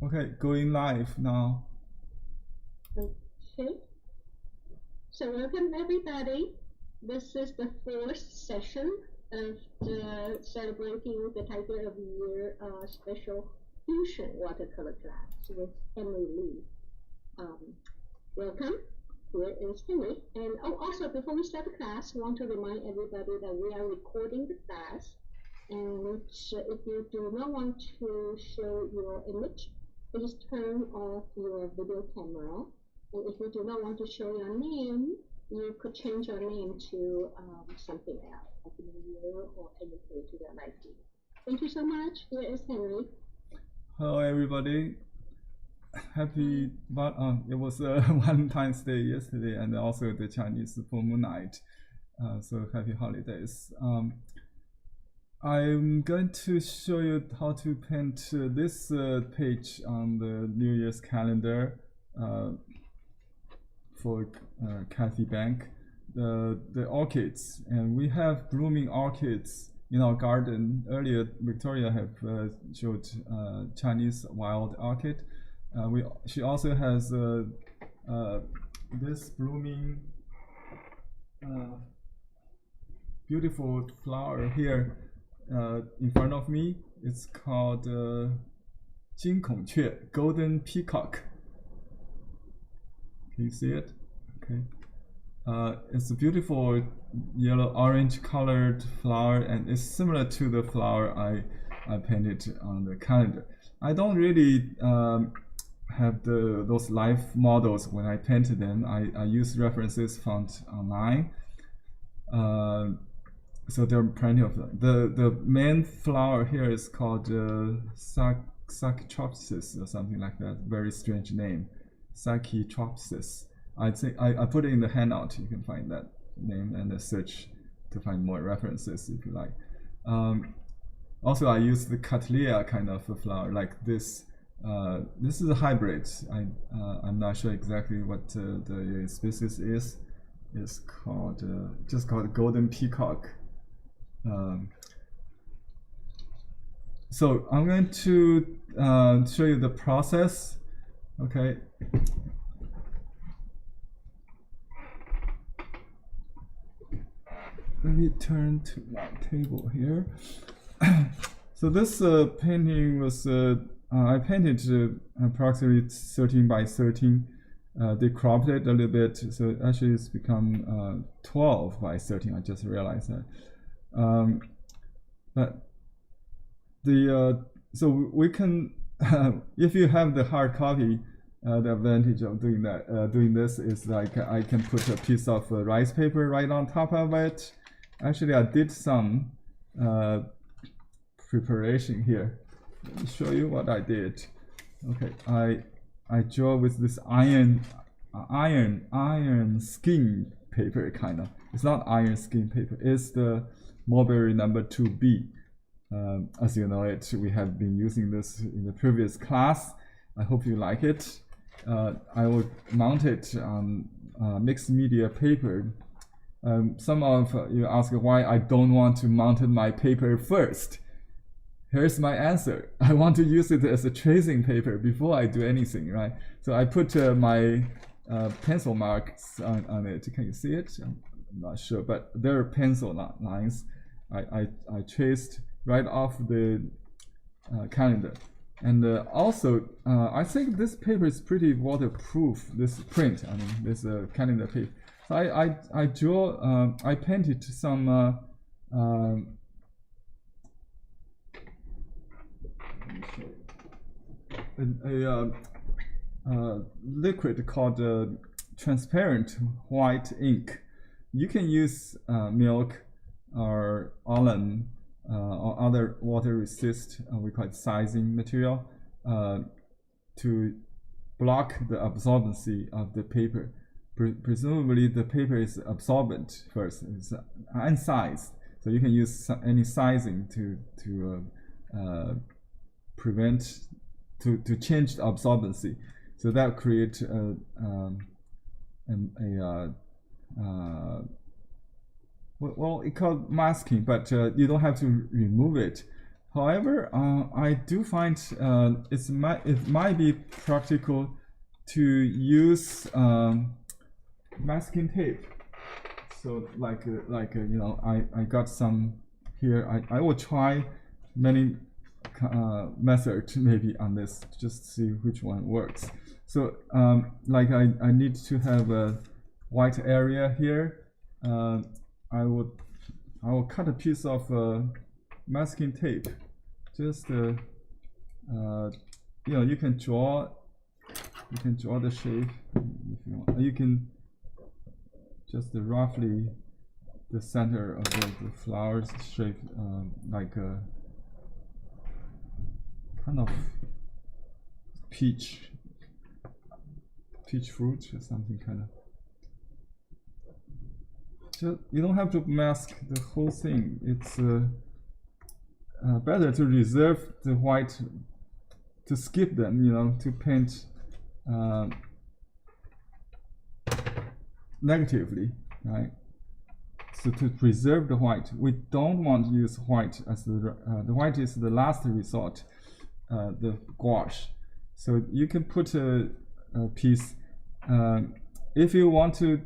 Okay, going live now. Okay. So welcome everybody. This is the fourth session of the celebrating the Tiger of the Year special fusion watercolor class with Henry Lee. Welcome. Here is Henry. And also before we start the class, I want to remind everybody that we are recording the class. And so if you do not want to show your image, please turn off your video camera. And if you do not want to show your name, you could change your name to something else, like New Year or anything to your liking. Thank you so much. Here is Henry. Hello, everybody. Happy, it was Valentine's Day yesterday and also the Chinese full moon night. So happy holidays. I'm going to show you how to paint this page on the New Year's calendar for Kathy Bank, the orchids, and we have blooming orchids in our garden. Earlier, Victoria have showed Chinese wild orchid. She also has this blooming beautiful flower here in front of me. It's called 金孔雀, golden peacock. Can you see it? Okay. It's a beautiful yellow-orange colored flower, and it's similar to the flower I painted on the calendar. I don't really have those live models when I painted them. I use references found online. So there are plenty of them. The main flower here is called Sachytropsis or something like that. Very strange name. Sachytropsis. I think I put it in the handout. You can find that name and search to find more references if you like. Also, I use the Cattleya kind of a flower like this. This is a hybrid. I'm not sure exactly what the species is. It's called just called golden peacock. So I'm going to show you the process. Okay. Let me turn to my table here. So this painting was I painted approximately 13 by 13. They cropped it a little bit, so actually it's become 12 by 13. I just realized that. But so we can if you have the hard copy, the advantage of doing this is like I can put a piece of rice paper right on top of it. Actually, I did some preparation here. Let me show you what I did. Okay, I draw with this iron skin paper kind of. It's not iron skin paper. It's the Mulberry number 2B. As you know it, we have been using this in the previous class. I hope you like it. I will mount it on mixed media paper. Some of you ask why I don't want to mount my paper first. Here's my answer. I want to use it as a tracing paper before I do anything, right? So I put my pencil marks on it. Can you see it? I'm not sure, but there are pencil lines. I traced right off the calendar. And also, I think this paper is pretty waterproof, this print, I mean, this calendar paper. So I painted some liquid called transparent white ink. You can use milk or alum or other water resist, we call it sizing material, to block the absorbency of the paper. Presumably the paper is absorbent first, it's unsized, so you can use any sizing to prevent to change the absorbency. So that creates well, it's called masking, but you don't have to remove it. However, I do find it might be practical to use masking tape. So you know, I got some here. I will try many methods maybe on this, just see which one works. So like I need to have a white area here. I will cut a piece of masking tape. Just you know, you can draw the shape if you want. You can just roughly the center of the flowers shape, like a kind of peach fruit or something kind of. Just, you don't have to mask the whole thing. It's better to reserve the white, to skip them, you know, to paint negatively, right? So to preserve the white, we don't want to use white as the white is the last resort, the gouache. So you can put a piece. If you want to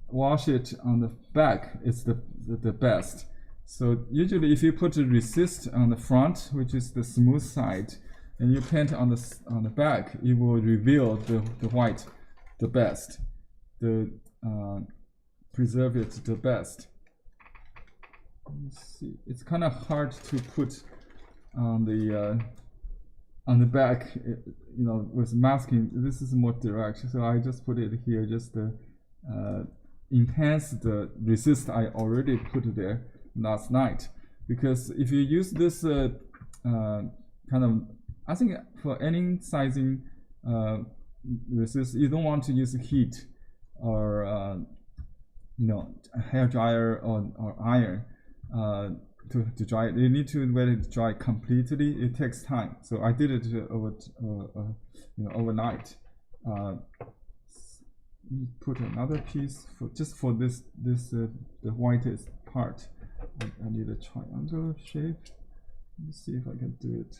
wash it on the back, it's the best. So usually if you put a resist on the front, which is the smooth side, and you paint on the back, it will reveal the white the best, preserve it the best. Let me see. It's kind of hard to put on the back, you know, with masking. This is more direct, so I just put it here, just to enhance the resist I already put there last night. Because if you use this kind of, I think for any sizing resist, you don't want to use heat or you know, hair dryer or iron to dry it. You need to let it dry completely. It takes time. So I did it you know, overnight. Put another piece for just for this the whitest part. I need a triangle shape. Let me see if I can do it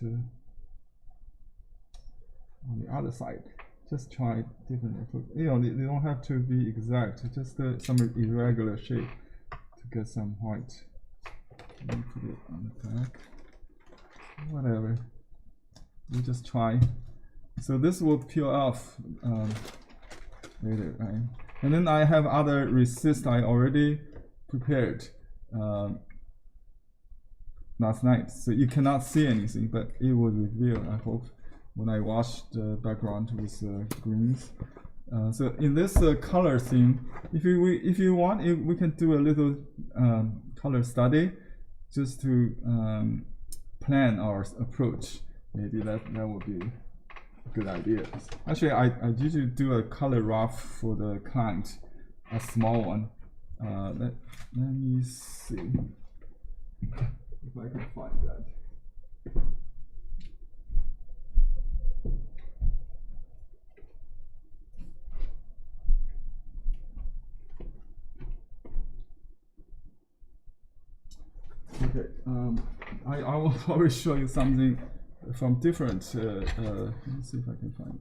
on the other side. Just try different. You know, they don't have to be exact. Just some irregular shape to get some white. Let me put it on the back. Whatever. We just try. So this will peel off later, right? And then I have other resist I already prepared last night. So you cannot see anything, but it will reveal, I hope, when I wash the background with greens. So in this color theme, if you want, we can do a little color study just to plan our approach. Maybe that would be a good idea. Actually, I usually do a color rough for the client, a small one. Let me see if I can find that. Okay, I will probably show you something from different. Let me see if I can find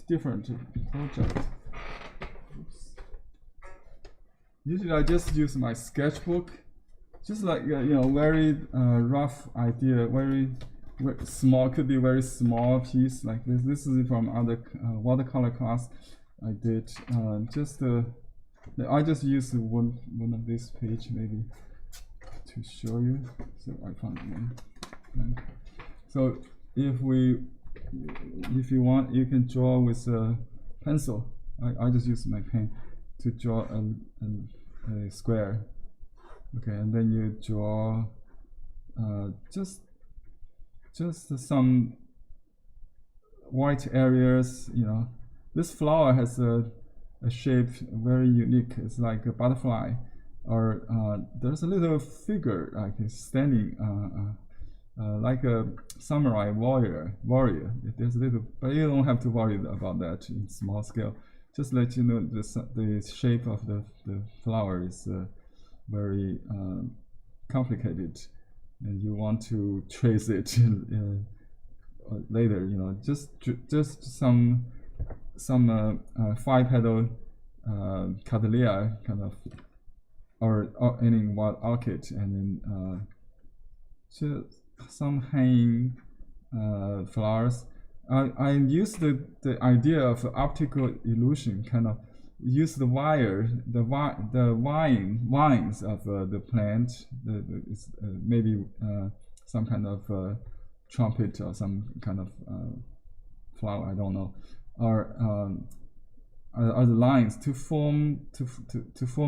different project. Oops. Usually, I just use my sketchbook, just like you know, very rough idea, very small. Could be very small piece like this. This is from other watercolor class I did. I just use one of this page maybe to show you. So I found one. So if you want, you can draw with a pencil. I just use my pen to draw a square. Okay, and then you draw just some white areas. You know, this flower has a shape very unique. It's like a butterfly, or there's a little figure like standing, like a samurai warrior. There's a little, but you don't have to worry about that in small scale. Just let you know the shape of the flower is very complicated and you want to trace it later, you know, just some 5-petal cattleya kind of, or any wild orchid, and then just some hanging flowers. I use the idea of optical illusion, kind of use the vines of the plant, maybe some kind of trumpet or some kind of flower, I don't know, or the lines to form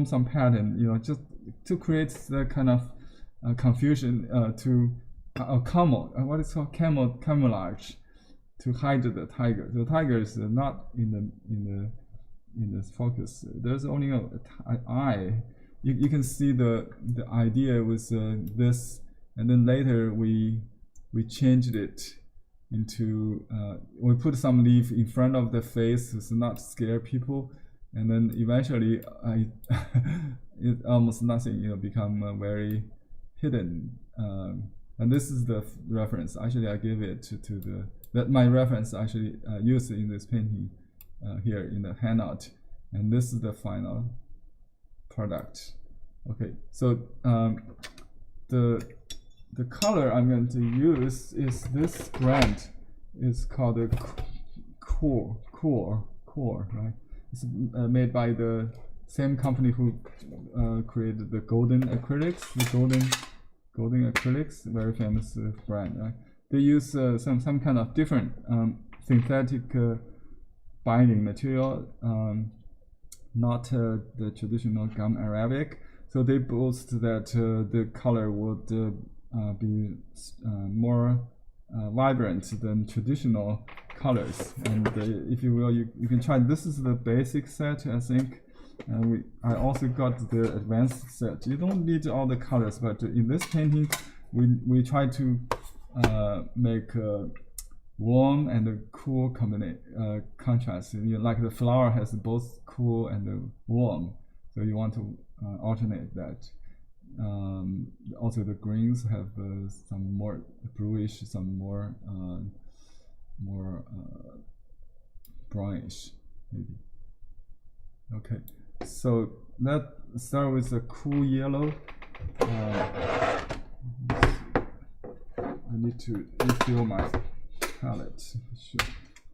some pattern, you know, just to create the kind of confusion, what is called camouflage, to hide the tiger. The tiger is not in the focus. There's only an eye. You can see the idea with this, and then later we changed it into we put some leaf in front of the face to not scare people, and then eventually it almost nothing, you know, become very hidden. And this is the reference. Actually, I gave it to my reference actually used in this painting here in the handout, and this is the final product. Okay, so the color I'm going to use is this brand. It's called a Core, right? It's made by the same company who created the golden acrylics. The golden acrylics, very famous brand, right? They use some kind of different synthetic binding material, not the traditional gum arabic. So they boast that the color would be more vibrant than traditional colors. And if you will, you can try. This is the basic set, I think. I also got the advanced set. You don't need all the colors, but in this painting, we try to make warm and a cool contrast. You know, like the flower has both cool and warm, so you want to alternate that. Also, the greens have some more bluish, some more brownish, maybe. Okay, so let's start with a cool yellow. I need to refill my palette. Sure.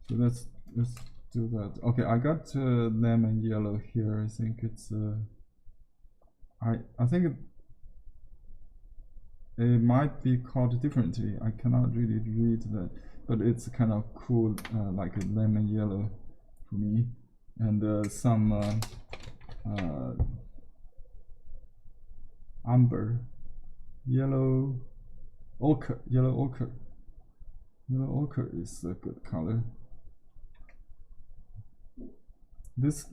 So let's do that. Okay, I got lemon yellow here. I think it's I think it might be called differently. I cannot really read that, but it's kind of cool, like a lemon yellow for me, and some amber, yellow ochre. Yellow ochre is a good color. This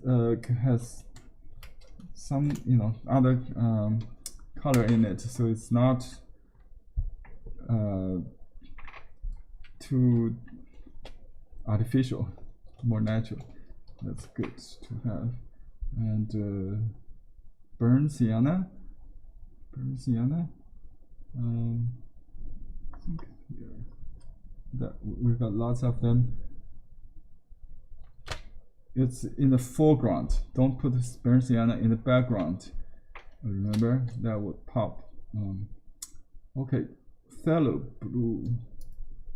has some, you know, other color in it, so it's not too artificial, more natural. That's good to have. And burnt sienna. I think here that we've got lots of them. It's in the foreground. Don't put burnt sienna in the background. Remember, that would pop. Okay, phthalo blue.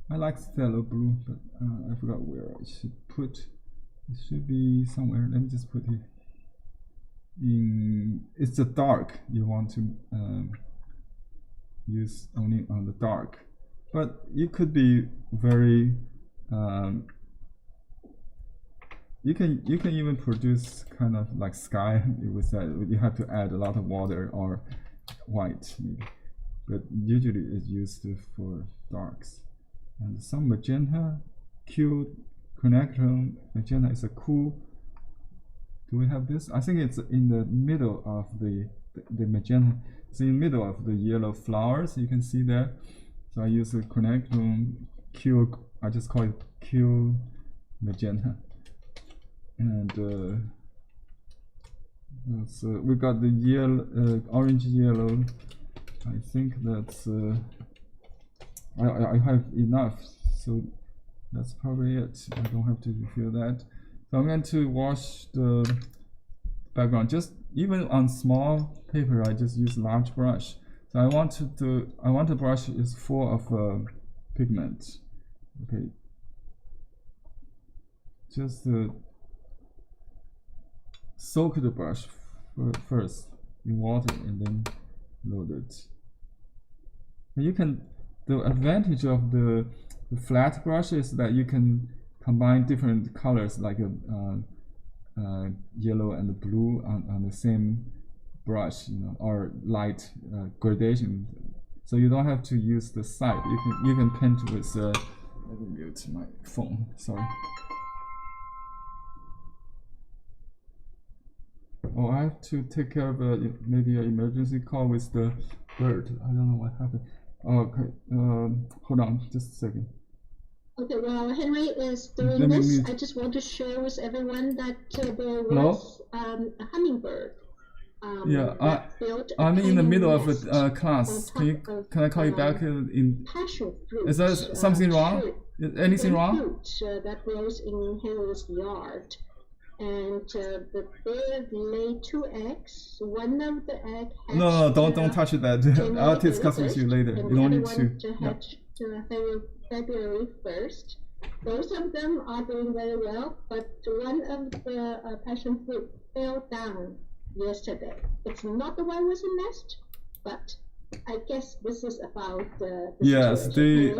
I like phthalo blue, but I forgot where I should put. It should be somewhere. Let me just put it in. It's the dark. You want to use only on the dark, but you could be very. You can even produce kind of like sky with that. You have to add a lot of water or white, maybe. But usually it's used for darks. And some magenta, cute connectrum. Magenta is a cool. Do we have this? I think it's in the middle of the magenta. It's in the middle of the yellow flowers. You can see there. So I use a connectrum Q. I just call it Q magenta. And so we got the yellow, orange yellow I think that's I have enough, so that's probably it. I don't have to refill that. So I'm going to wash the background. Just even on small paper, I just use large brush. So I want the brush is full of pigment. Okay. Just soak the brush first in water and then load it. And you can. The advantage of the flat brush is that you can combine different colors like yellow and blue on the same brush, or light gradation. So you don't have to use the side. You can paint with. Let me mute my phone. Sorry. Oh, I have to take care of maybe an emergency call with the bird. I don't know what happened. Okay, hold on, just a second. Okay, while Henry is doing this, I just want to share with everyone that there was a hummingbird. Yeah, I'm in the middle of a class. Can I call you back in? Passion fruit. Is there something wrong? Is anything wrong? Fruit that grows in Henry's yard. And the bird laid 2 eggs. One of the eggs hatched. No, don't touch that. I'll discuss with you later. You don't need to. Hatched February 1st. Both of them are doing very well, but one of the passion fruit fell down yesterday. It's not the one with the nest, but I guess this is about the yes, they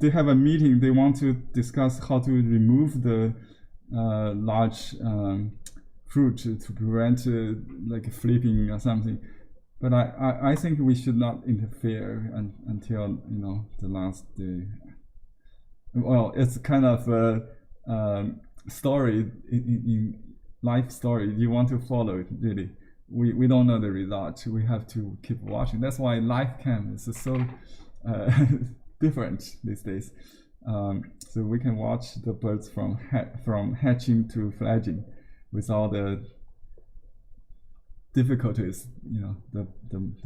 have a meeting. They want to discuss how to remove the large fruit to prevent like flipping or something, but I think we should not interfere until the last day. Well, it's kind of a story in life story. You want to follow it really. We don't know the result. We have to keep watching. That's why live cam is so different these days. So we can watch the birds from hatching to fledging with all the difficulties the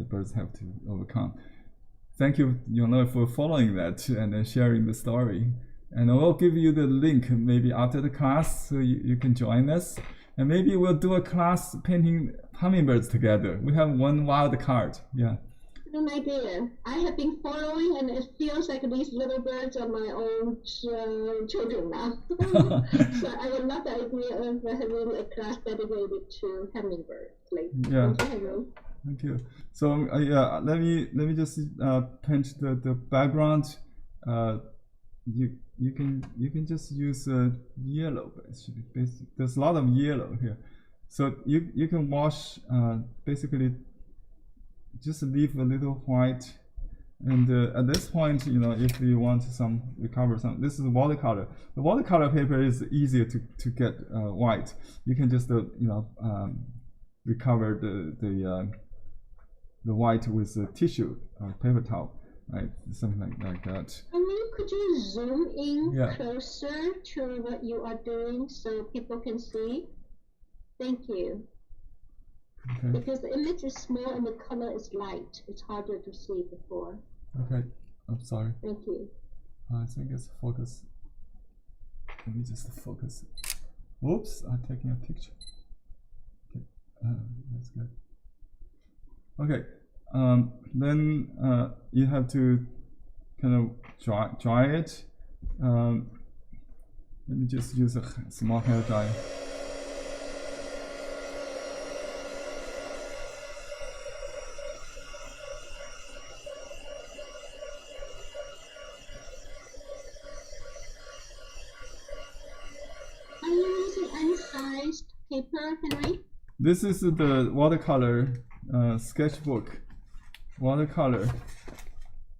birds have to overcome. Thank you, for following that and sharing the story. And I will give you the link maybe after the class so you can join us. And maybe we'll do a class painting hummingbirds together. We have one wild card. Yeah. An idea. I have been following, and it feels like these little birds are my own children now. So I would love the idea of having a class dedicated to hummingbirds. Yeah. Thank you. So yeah, let me just paint the background. You can just use yellow. Basically, there's a lot of yellow here, so you can wash basically. Just leave a little white, and at this point, if you want recover some, this is watercolor. The watercolor paper is easier to get white. You can just recover the white with a tissue paper towel, right? Something like that. Could you zoom in closer to what you are doing so people can see? Thank you. Okay. Because the image is small and the color is light. It's harder to see before. Okay, I'm sorry. Thank you. I think it's focus. Let me just focus. Whoops, I'm taking a picture. Okay, that's good. Okay, then you have to kind of dry it. Let me just use a small hair dryer. Paper, Henry? This is the watercolor sketchbook. Watercolor.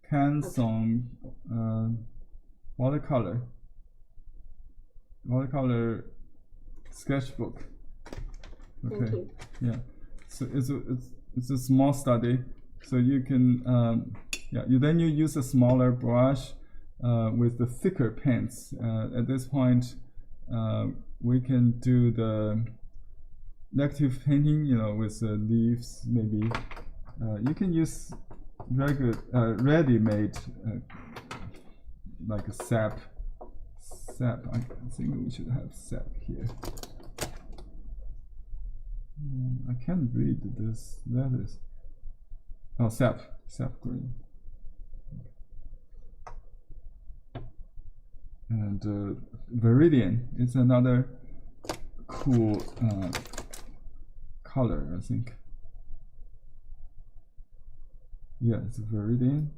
Canson watercolor. Watercolor sketchbook. Okay. Thank you. Yeah. So it's a small study. So you can then you use a smaller brush with the thicker paints. At this point, we can do the negative painting, with leaves maybe You can use regular ready-made like a sap. I think we should have sap here. I can't read this letters. Oh, sap green. And Viridian is another cool color, I think. Yeah, it's Viridian.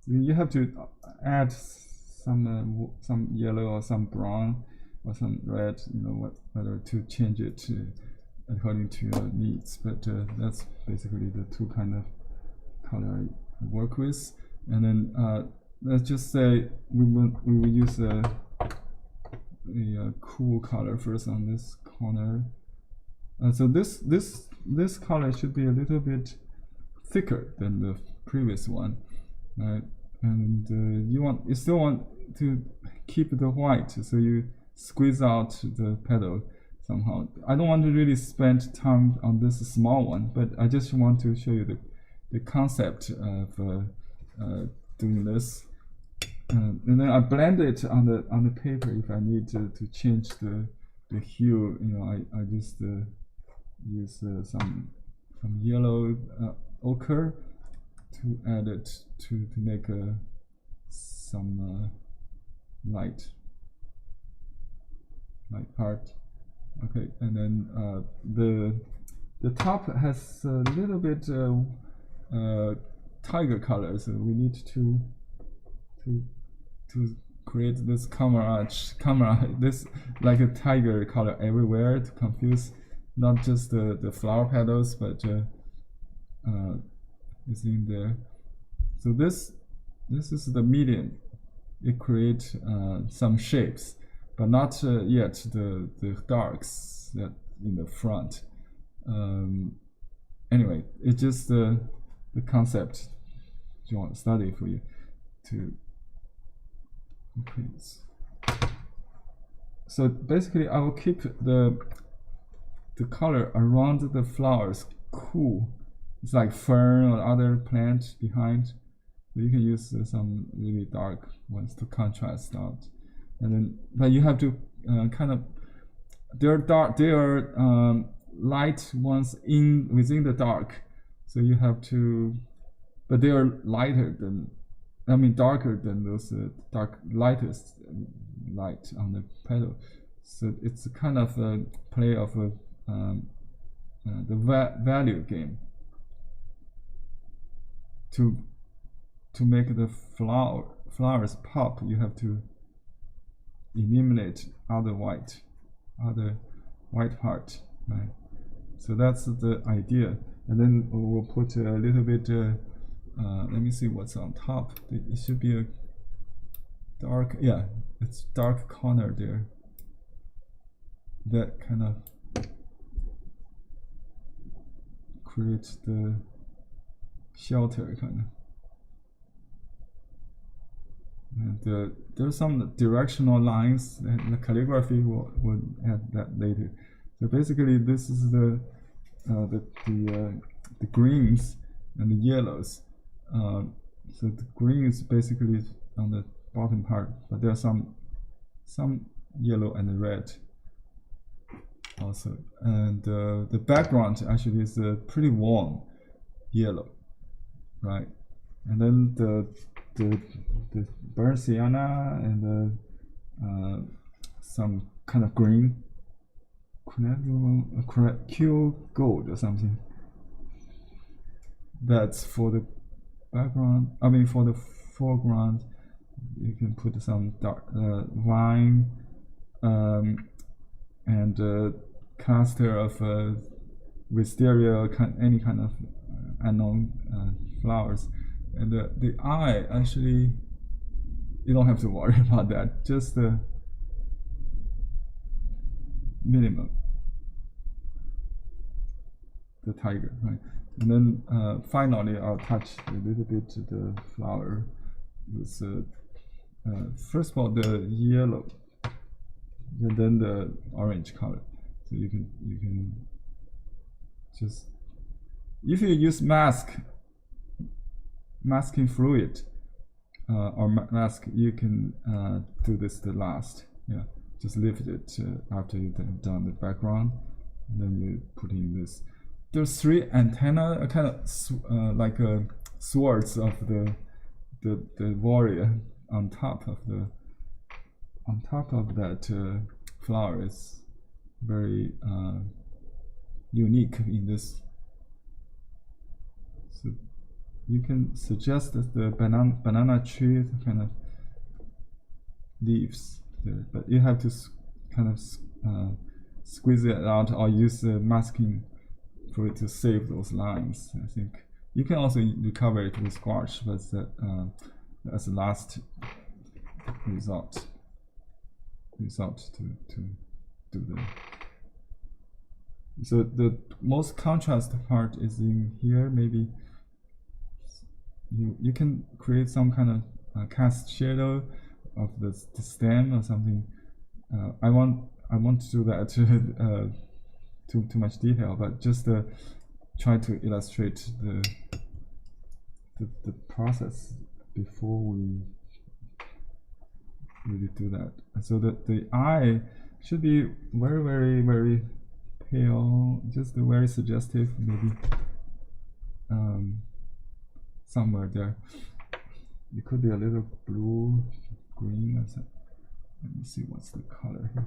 You have to add some yellow or some brown or some red, you know, whether to change it to according to your needs. But that's basically the two kind of color I work with. And then let's just say we will use a cool color first on this corner. So this color should be a little bit thicker than the previous one, right? And you still want to keep the white, so you squeeze out the petal somehow. I don't want to really spend time on this small one, but I just want to show you the concept of doing this. And then I blend it on the paper if I need to change the hue. You know, I just use some yellow ochre to add it to make some light part. Okay, and then the top has a little bit tiger color, so we need to create this camera this like a tiger color everywhere to confuse not just the flower petals, but is in there. So this is the medium. It creates some shapes, but not yet the darks that in the front. Anyway, it's just the concept you want to study for you to increase. So basically, I will keep the color around the flowers cool. It's like fern or other plant behind. So you can use some really dark ones to contrast out. And then, but you have to kind of, they're light ones within the dark. So you have to, but they are lighter than, darker than those lightest light on the petal. So it's a kind of a play of the value game. To make the flowers pop, you have to eliminate other white part, right? So that's the idea. And then we'll put a little bit. Let me see what's on top. It should be a dark. Yeah, it's dark corner there. That kind of creates the shelter kind of. And there's some directional lines, and the calligraphy will add that later. So basically, this is the greens and the yellows. So the green is basically on the bottom part, but there are some yellow and red also. And the background actually is a pretty warm yellow, right? And then the burnt sienna and some kind of green, Q gold or something. That's for the background. For the foreground, you can put some dark vine and cluster of wisteria, any kind of unknown flowers. And the eye, actually, you don't have to worry about that. Just the minimum. The tiger, right? And then finally, I'll touch a little bit the flower with first of all the yellow, and then the orange color. So you can just if you use masking fluid or mask, you can do this the last. Yeah, just lift it after you've done the background. Then you put in this. There's 3 antenna, kind of like swords of the warrior on top of that flower. Is very unique in this. So you can suggest that the banana tree kind of leaves there, but you have to kind of squeeze it out or use the masking for it to save those lines. I think you can also recover it with squash, but as a last result to do the. So the most contrast part is in here. Maybe you can create some kind of cast shadow of the stem or something. I want to do that too much detail, but just try to illustrate the process before we really do that. So that the eye should be very, very, very pale, just very suggestive, maybe somewhere there. It could be a little blue, green. Let me see what's the color here.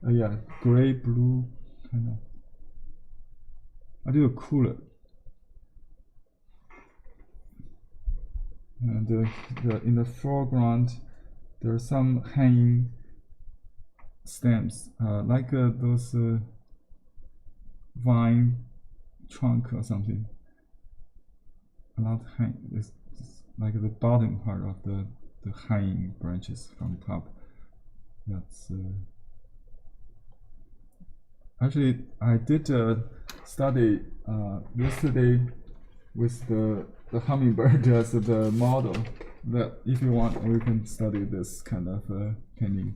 Yeah, gray, blue, kind of. A little cooler. And in the foreground, there are some hanging stems, like those vine trunk or something. Not hang. It's like the bottom part of the hanging branches from top. That's actually I did a study yesterday with the hummingbird as the model. That if you want, we can study this kind of painting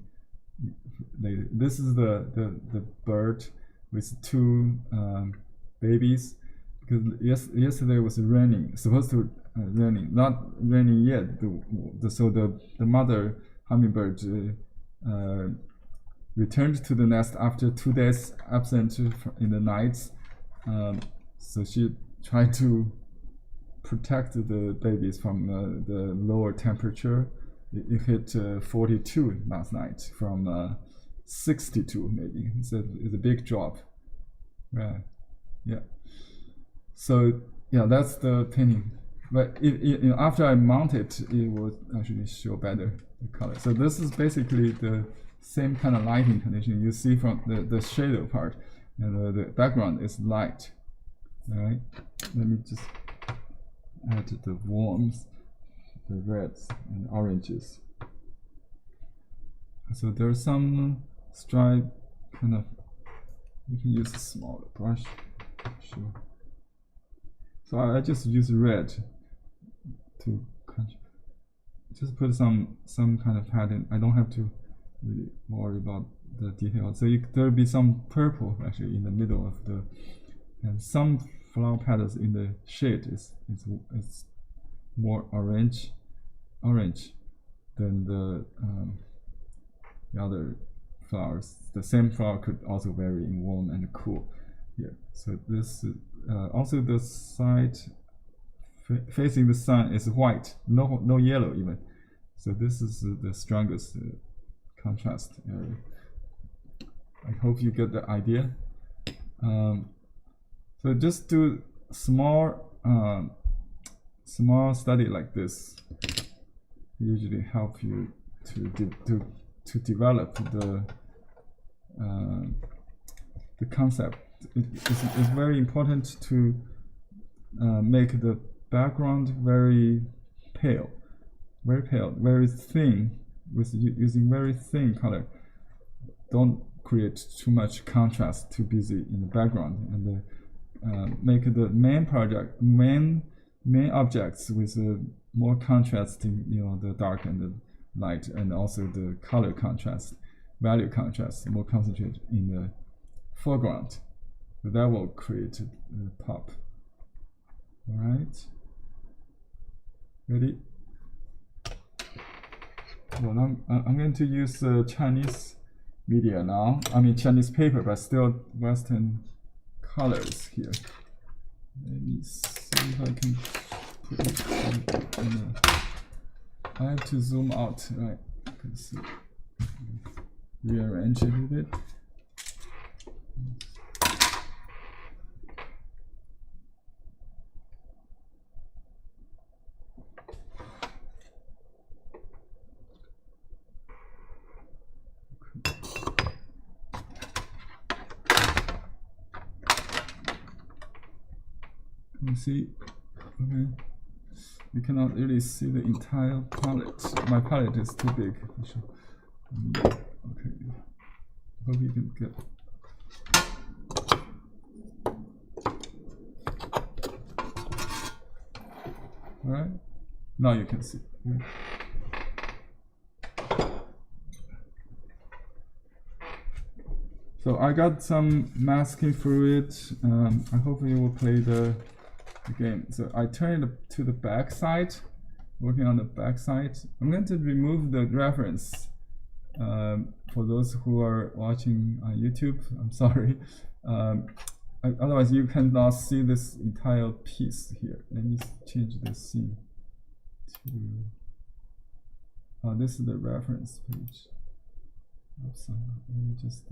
later. This is the bird with 2 babies, because yesterday was raining, supposed to raining, not raining yet. So the mother hummingbird returned to the nest after 2 days absent in the nights. So she tried to protect the babies from the lower temperature. It hit 42 last night from 62 maybe. It's a big drop. Right. Yeah. So yeah, that's the painting. But after I mount it, it will actually show better the color. So this is basically the same kind of lighting condition you see from the shadow part, and the background is light. All right. Let me just add the warms, the reds and oranges. So there's some stripe kind of. You can use a smaller brush. Sure. So I just use red to just put some kind of pattern. I don't have to really worry about the detail. So there'll be some purple actually in the middle of the, and some flower petals in the shade is more orange than the other flowers. The same flower could also vary in warm and cool here. So this also the side facing the sun is white, no yellow even. So this is the strongest contrast area. I hope you get the idea. So just do small study like this usually help you to develop the concept. It's very important to make the background very pale, very thin, with using very thin color. Don't create too much contrast, too busy in the background, and make the main objects with more contrasting, the dark and the light, and also the color contrast, value contrast, more concentrated in the foreground. So that will create a pop. All right. Ready? Well, I'm going to use Chinese media now. I mean Chinese paper, but still Western colors here. Let me see if I can put it in the, I have to zoom out, right? You can see. Rearrange it a bit. You see, okay, you cannot really see the entire palette. My palette is too big. Okay, hope you can get. All right, now you can see. Okay. So I got some masking fluid. I hope you will play the game. So I turn it to the back side, working on the back side. I'm going to remove the reference. For those who are watching on YouTube, I'm sorry. Otherwise, you cannot see this entire piece here. Let me change the scene to. This is the reference page. Oops, let me just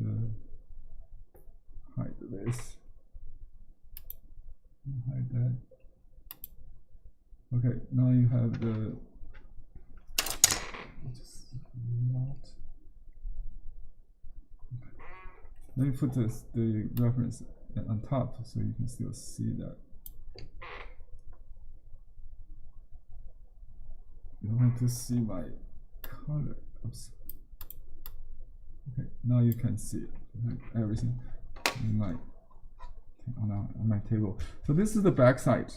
hide this. Hide that. Okay, now you have the. Just not. Let me put the reference on top so you can still see that. You don't have to see my color. Oops. Okay, now you can see it. Everything in my on my table. So this is the back side.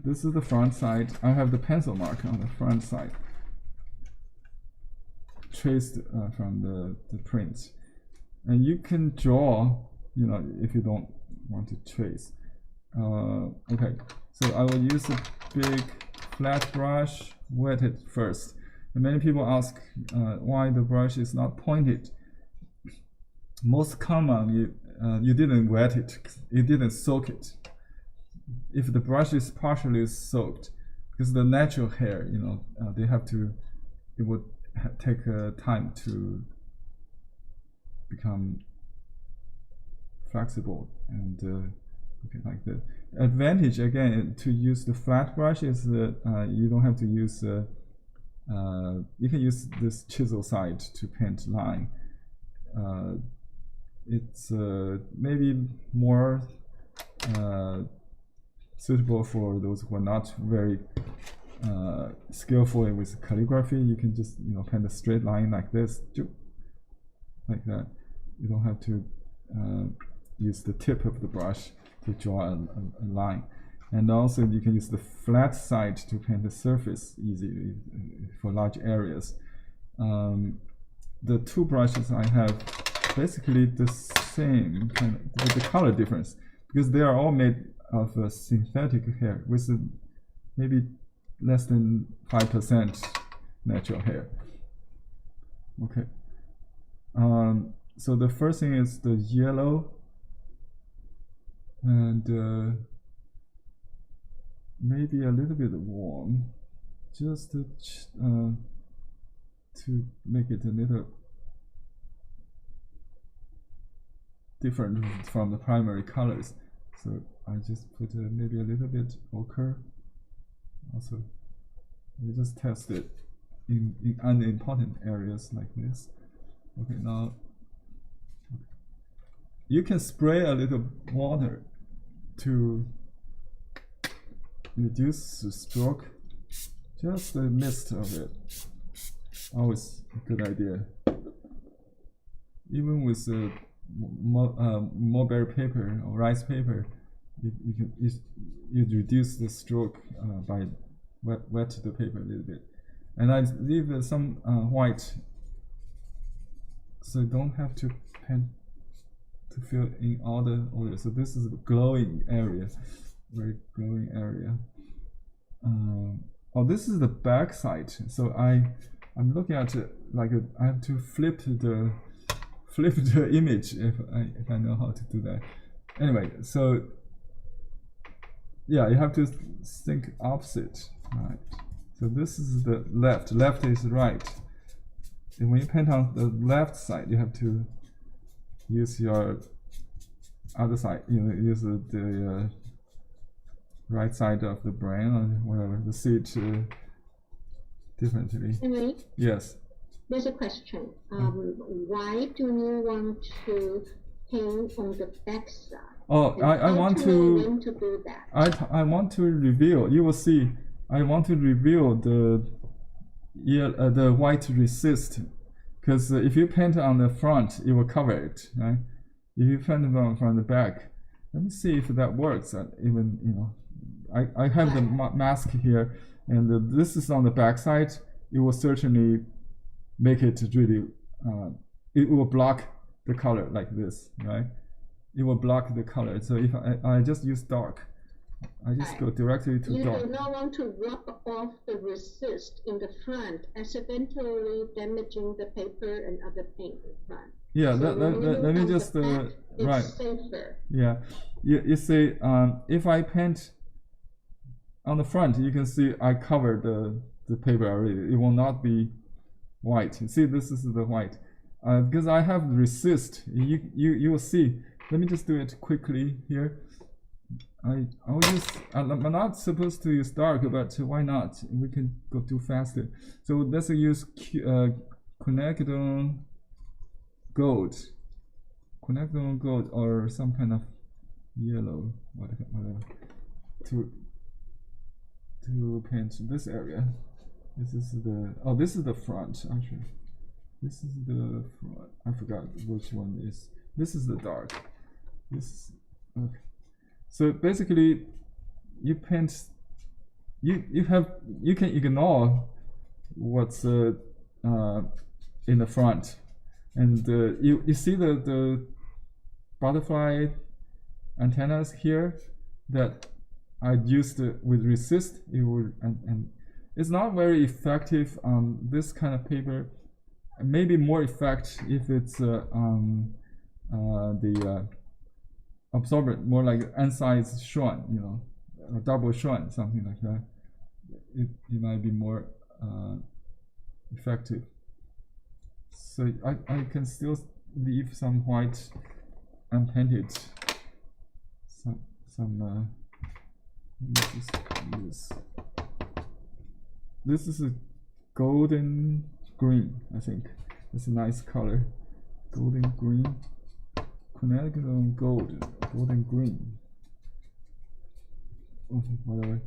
This is the front side. I have the pencil mark on the front side, traced from the print. And you can draw, if you don't want to trace. Okay, so I will use a big flat brush, wet it first. And many people ask why the brush is not pointed. Most common, you didn't wet it, you didn't soak it. If the brush is partially soaked, because the natural hair, they have to, it would take time to become flexible and okay, like that. Advantage again to use the flat brush is that you don't have to use. You can use this chisel side to paint line. It's maybe more suitable for those who are not very skillful with calligraphy. You can just paint a straight line like this, like that. You don't have to use the tip of the brush to draw a line. And also you can use the flat side to paint the surface easily for large areas. The two brushes I have basically the same kind of, with the color difference, because they are all made of synthetic hair with maybe less than 5% natural hair. Okay. So the first thing is the yellow, and maybe a little bit warm, just to make it a little different from the primary colors. So I just put maybe a little bit ochre. Also, we just test it in unimportant areas like this. Okay, now you can spray a little water to reduce the stroke, just a mist of it. Always a good idea. Even with mulberry paper or rice paper, you reduce the stroke by wet the paper a little bit. And I leave some white, so you don't have to paint to fill in all the order. So this is a glowing area. very glowing area. Oh, this is the back side. So I'm looking at it like I have to flip the image if I know how to do that. Anyway, so yeah, you have to think opposite, right? So this is the left is right. And when you paint on the left side, you have to use your other side, use the right side of the brain or whatever to see it differently. Anyway, yes. There's a question. Why do you want to paint on the back side? Oh, I want to do that. I want to reveal. You will see. I want to reveal the white resist, because if you paint on the front, it will cover it, right? If you paint from the back, let me see if that works. Even I have the mask here, and this is on the back side. It will certainly make it really. It will block the color like this, right? It will block the color. So if I just use dark, I just go directly to dark. You do not want to rub off the resist in the front, accidentally damaging the paper and other paint in front. Yeah, so let me just right. Safer. Yeah, you see, if I paint on the front, you can see I covered the paper already. It will not be white. You see, this is the white. Because I have resist. You will see. Let me just do it quickly here. I'll use. I'm not supposed to use dark, but why not? We can go too faster. So let's use quinacridone gold, or some kind of yellow, whatever, to paint this area. This is the front actually. This is the front. I forgot which one is. This is the dark. This okay. So basically, you paint. You can ignore what's in the front, and you see the butterfly antennas here that I used with resist. It would and it's not very effective on this kind of paper. Maybe more effect if it's on the absorbent, more like N-size Schwan, a double Schwan, something like that. It might be more effective. So I can still leave some white unpainted. Let me just use. This is a golden green, I think. It's a nice color. Golden green. Quinacridone golden green. Whatever.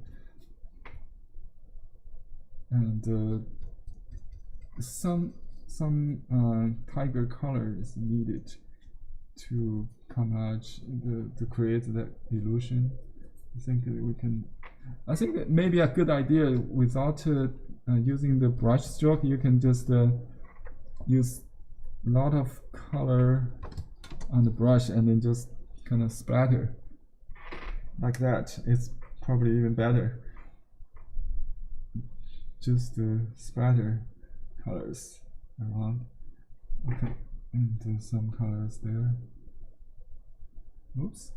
And some tiger color is needed to come out to create that illusion. I think we can. I think it may be a good idea without using the brush stroke. You can just use a lot of color on the brush and then just kind of splatter like that. It's probably even better. Just splatter colors around. Okay, and some colors there. Oops.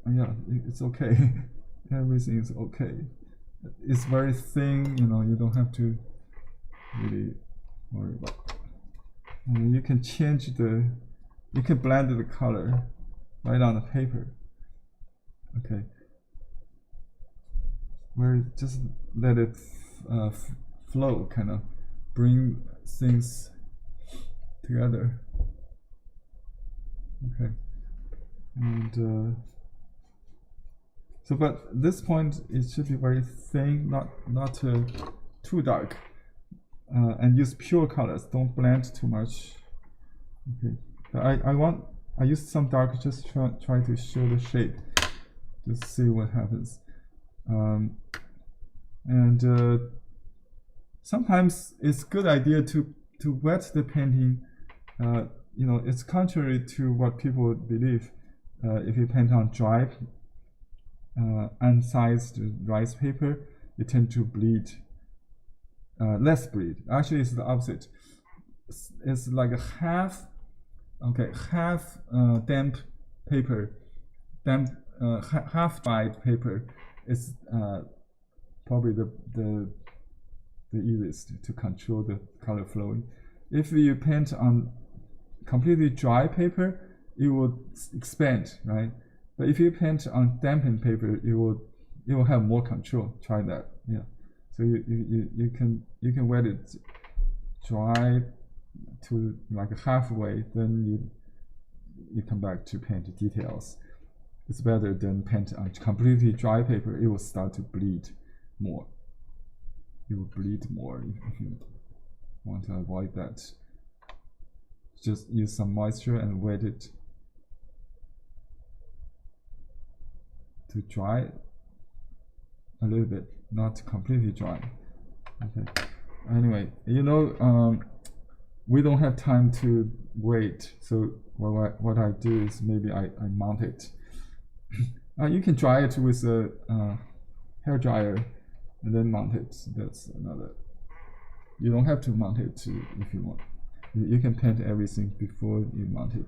Yeah, it's okay. Everything is okay. It's very thin, you don't have to really worry about. And you can change you can blend the color right on the paper. Okay. Where just let it flow, kind of bring things together. Okay. And so, but at this point it should be very thin, not too dark, and use pure colors. Don't blend too much. Okay. I used some dark just try to show the shape, just see what happens. And sometimes it's good idea to wet the painting. It's contrary to what people believe. If you paint on dry unsized rice paper, you tend to bleed less bleed. Actually, it's the opposite. It's like a half damp paper, half dried paper is probably the easiest to control the color flowing. If you paint on completely dry paper, it will expand, right? But if you paint on dampened paper, it will have more control. Try that, yeah. So you can wet it dry to like halfway, then you come back to paint details. It's better than paint on completely dry paper. It will start to bleed more. It will bleed more if you want to avoid that. Just use some moisture and wet it to dry a little bit, not completely dry. Okay. Anyway, we don't have time to wait, so what I do is maybe I mount it. You can dry it with a hair dryer and then mount it. That's another. You don't have to mount it if you want. You can paint everything before you mount it.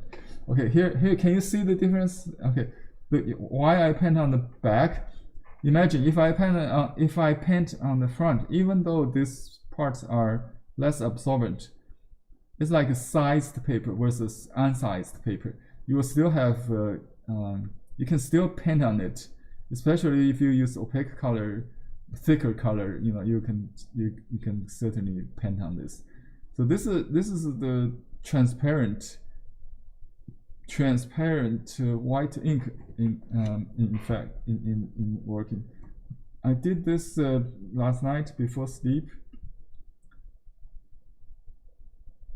Okay, here can you see the difference? Okay, why I paint on the back? Imagine if I paint on the front, even though these parts are less absorbent, it's like a sized paper versus unsized paper. You will still have you can still paint on it, especially if you use opaque color, thicker color. You can certainly paint on this. So this is the transparent white ink in fact in working. I did this last night before sleep,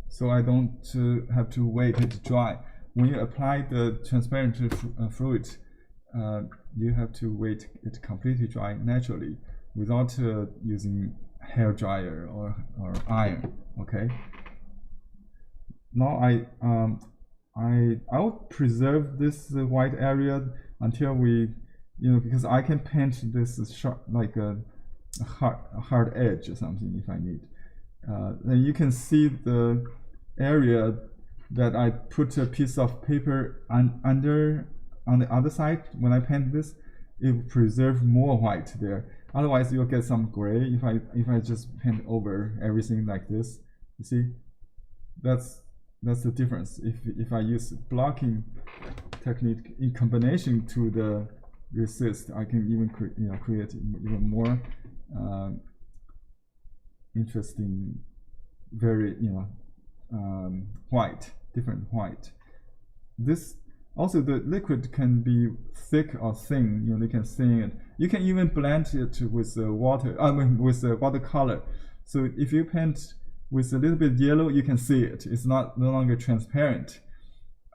so I don't have to wait it to dry. When you apply the transparent fluid, you have to wait it completely dry naturally without using hair dryer or iron. Okay. Now I will preserve this white area until we, because I can paint this sharp, like a hard edge or something if I need. Then you can see the area that I put a piece of paper under on the other side. When I paint this, it will preserve more white there. Otherwise, you'll get some gray if I just paint over everything like this. You see, that's the difference. If I use blocking technique in combination to the resist, I can even create even more interesting, very white, different white. This also, the liquid can be thick or thin. You can thin it. You can even blend it with water. With watercolor. So if you paint with a little bit yellow, you can see it. It's no longer transparent.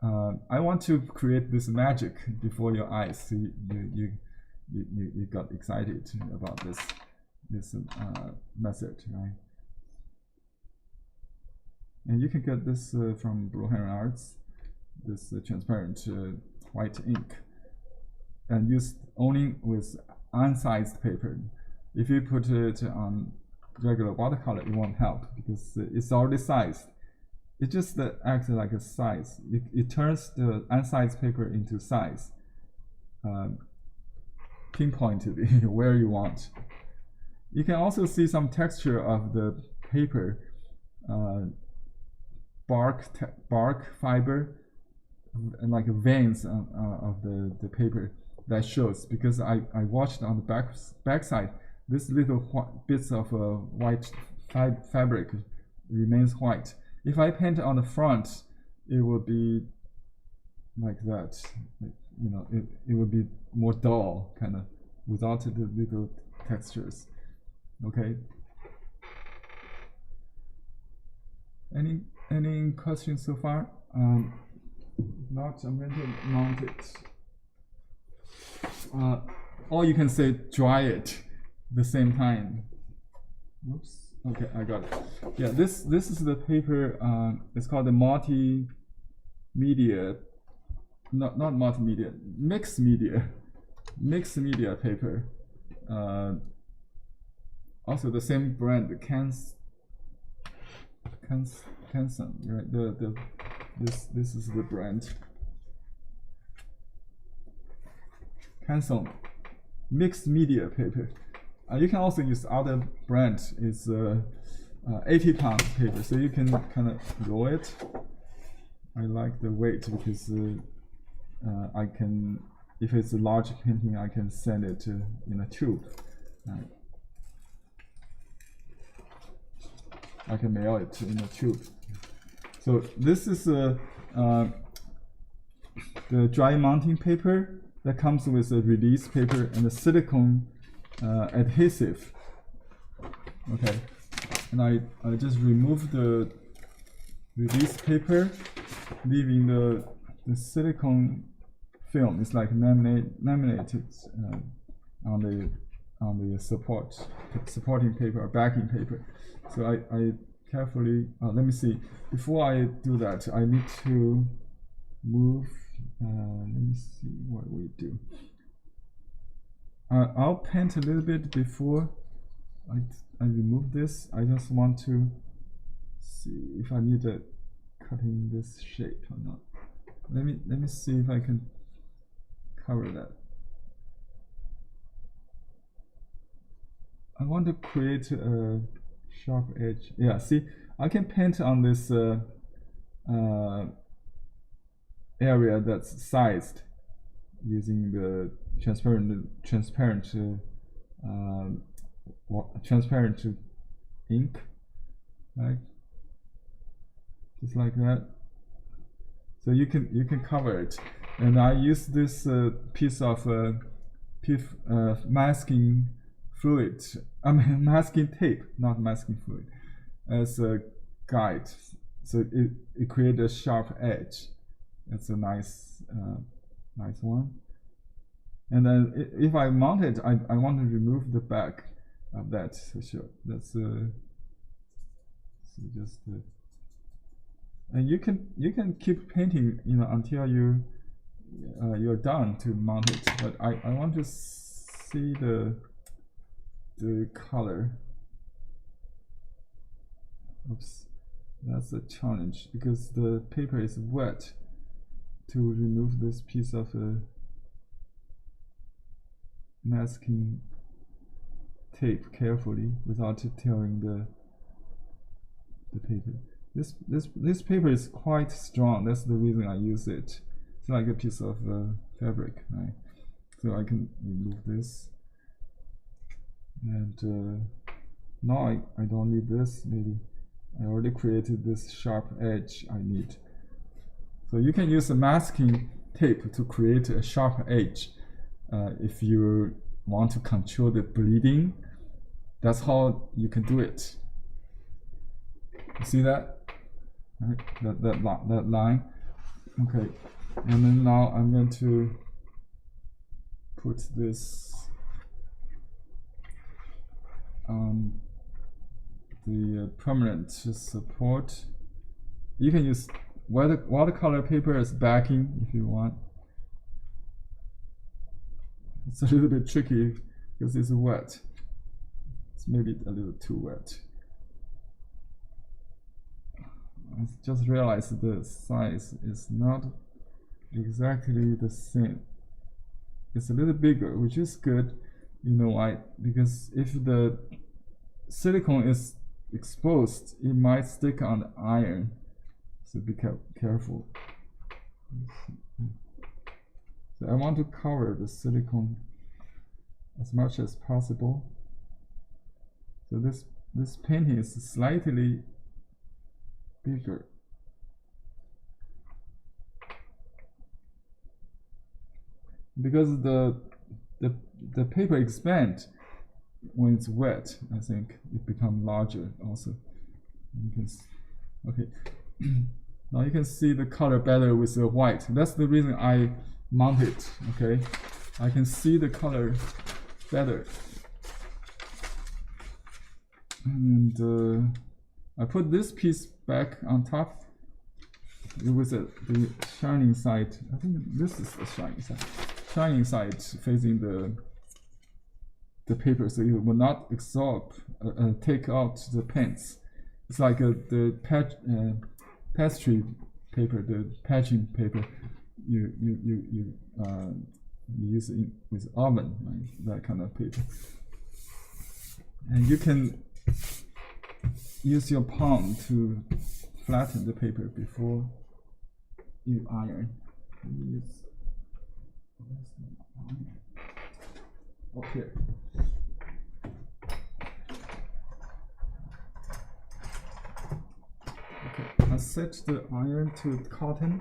I want to create this magic before your eyes. So you got excited about this method, right? And you can get this from Blue Heron Arts. This transparent white ink, and used only with unsized paper. If you put it on regular watercolor, it won't help because it's already sized. It just acts like a size. It turns the unsized paper into size, pinpointed where you want. You can also see some texture of the paper, bark fiber, and like veins of the paper that shows, because I watched on the back side, this little bits of white fabric remains white. If I paint on the front, it will be like that. It would be more dull, kind of, without the little textures. Okay. Any questions so far? Not, I'm going to mount it. Or you can say dry it the same time. Oops. Okay, I got it. Yeah, this is the paper. It's called the multimedia. Not multimedia. Mixed media. mixed media paper. Also the same brand, Canson, right? This is the brand. Canson mixed media paper. You can also use other brand. It's 80-pound paper, so you can kind of roll it. I like the weight because I can, if it's a large painting, I can send it in a tube. I can mail it in a tube. So this is the dry mounting paper that comes with a release paper and a silicone adhesive. Okay, and I just remove the release paper, leaving the silicone film. It's like laminated on the supporting paper or backing paper. So I carefully, let me see. Before I do that, I need to move. Let me see what we do. I'll paint a little bit before I remove this. I just want to see if I need to cut in this shape or not. Let me see if I can cover that. I want to create a sharp edge. Yeah, see, I can paint on this area that's sized using the transparent ink, right? Just like that. So you can cover it, and I use this piece of masking fluid. I mean masking tape, not masking fluid, as a guide. So it creates a sharp edge. That's a nice one. And then if I mount it, I want to remove the back of that. So sure, that's so just. And you can keep painting, until you're done to mount it. But I want to see the color. Oops, that's a challenge because the paper is wet. To remove this piece of masking tape carefully without tearing the paper. This paper is quite strong. That's the reason I use it. It's like a piece of fabric, right? So I can remove this. And now I don't need this. Maybe I already created this sharp edge I need. So you can use a masking tape to create a sharp edge if you want to control the bleeding. That's how you can do it. You see that? Right? That line. Okay. And then now I'm going to put this on the permanent support. You can use watercolor paper as backing if you want. It's a little bit tricky because it's wet. It's maybe a little too wet. I just realized the size is not exactly the same. It's a little bigger, which is good. You know why? Because if the silicone is exposed, it might stick on the iron. So be careful. So I want to cover the silicone as much as possible. So this painting is slightly bigger. Because the paper expands when it's wet. I think it becomes larger also. You can okay. Now you can see the color better with the white. That's the reason I mount it. Okay, I can see the color better. And I put this piece back on top. It was the shining side. I think this is the shining side. shining side facing the paper, so it will not absorb, take out the paints. It's like the pastry paper, the patching paper. You use it with oven, right? That kind of paper. And you can use your palm to flatten the paper before you iron. Okay. Okay, I set the iron to cotton.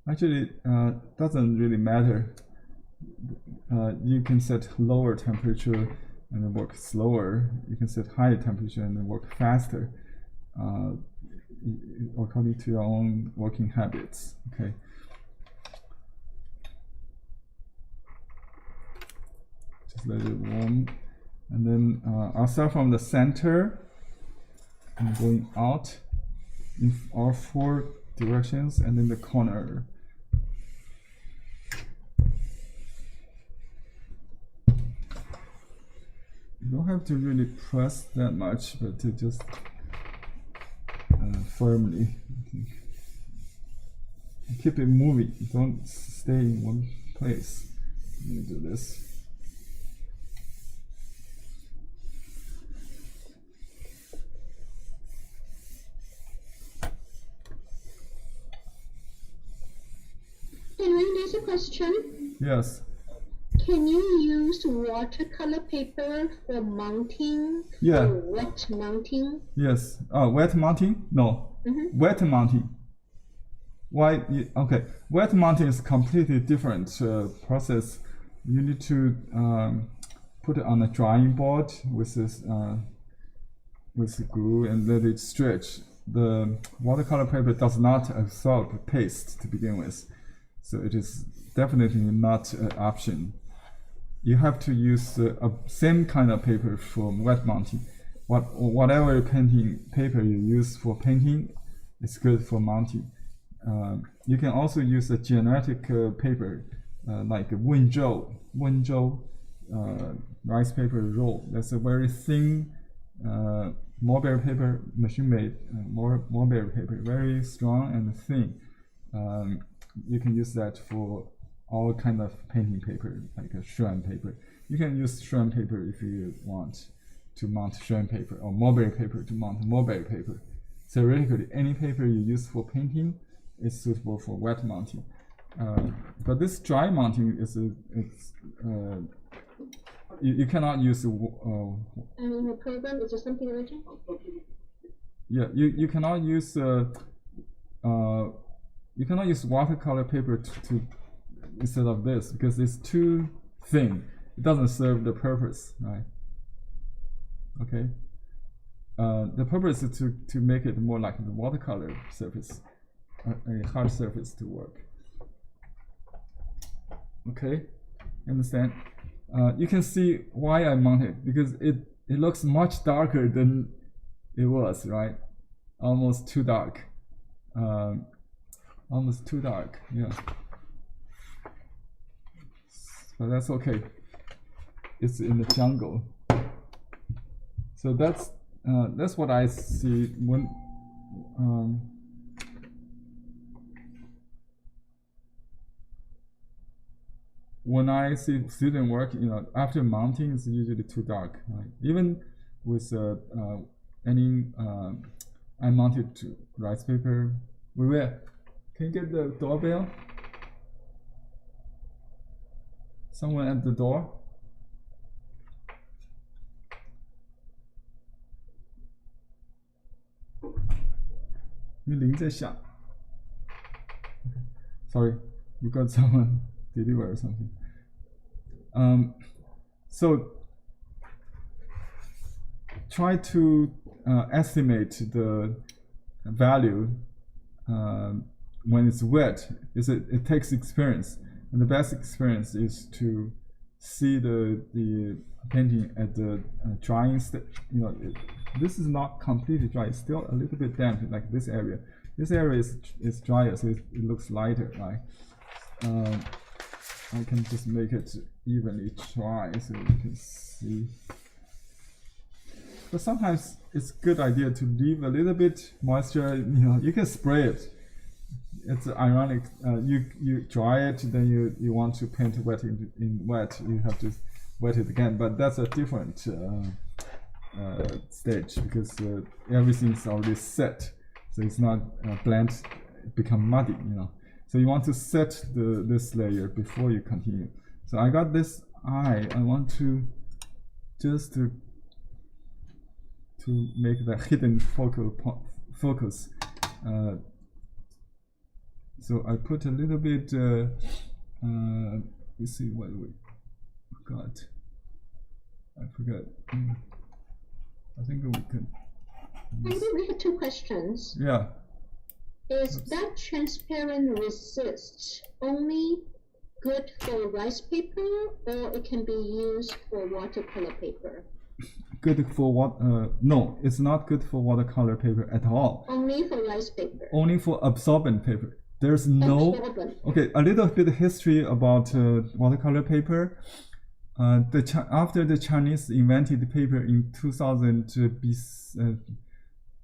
Actually, doesn't really matter. You can set lower temperature and then work slower. You can set higher temperature and then work faster, according to your own working habits. Okay. Just let it warm, and then I'll start from the center and going out in all 4 directions, and then the corner. You don't have to really press that much, but to just firmly keep it moving. Don't stay in one place. Let me do this. Henry, there's a question. Yes. Can you use watercolor paper for mounting? Yeah. For wet mounting? Yes. Wet mounting? No. Wet mounting. Why? Okay. Wet mounting is completely different process. You need to put it on a drying board with this with glue and let it stretch. The watercolor paper does not absorb paste to begin with, so it is definitely not an option. You have to use same kind of paper for wet mounting. Whatever painting paper you use for painting is good for mounting. You can also use a genetic paper like Wenzhou rice paper roll. That's a very thin mulberry paper, machine-made mulberry paper, very strong and thin. You can use that for all kind of painting paper, like a shrine paper. You can use shrine paper if you want to mount shrine paper, or mulberry paper to mount mulberry paper. Theoretically, any paper you use for painting is suitable for wet mounting. But this dry mounting is you cannot use. The program is there something urgent? Yeah, you cannot use watercolor paper to instead of this, because it's too thin. It doesn't serve the purpose, right? Okay. The purpose is to make it more like the watercolor surface, a hard surface to work. Okay, understand? You can see why I mounted, because it looks much darker than it was, right? Almost too dark. Almost too dark, yeah. But that's okay. It's in the jungle. So that's what I see when I see student work. After mounting, it's usually too dark. Right? Even with any unmounted rice paper, can you get the doorbell? Someone at the door? Sorry, we got someone deliver or something. So try to estimate the value when it's wet. It takes experience. And the best experience is to see the painting at the drying state. You know, this is not completely dry. It's still a little bit damp, like this area. This area is drier, so it looks lighter, right? I can just make it evenly dry so you can see. But sometimes it's a good idea to leave a little bit moisture. You know, you can spray it. It's ironic. You dry it, then you want to paint wet in wet. You have to wet it again. But that's a different stage because everything's already set, so it's not blend, become muddy. You know. So you want to set this layer before you continue. So I got this eye. I want to just to make the hidden focus. So I put a little bit. You see what we got? I forgot. I think we can. Maybe we have two questions. Yeah. Is that transparent resist only good for rice paper, or it can be used for watercolor paper? Good for what? No, it's not good for watercolor paper at all. Only for rice paper. Only for absorbent paper. There's no. Absorbent. Okay, a little bit of history about watercolor paper. After the Chinese invented paper in 2000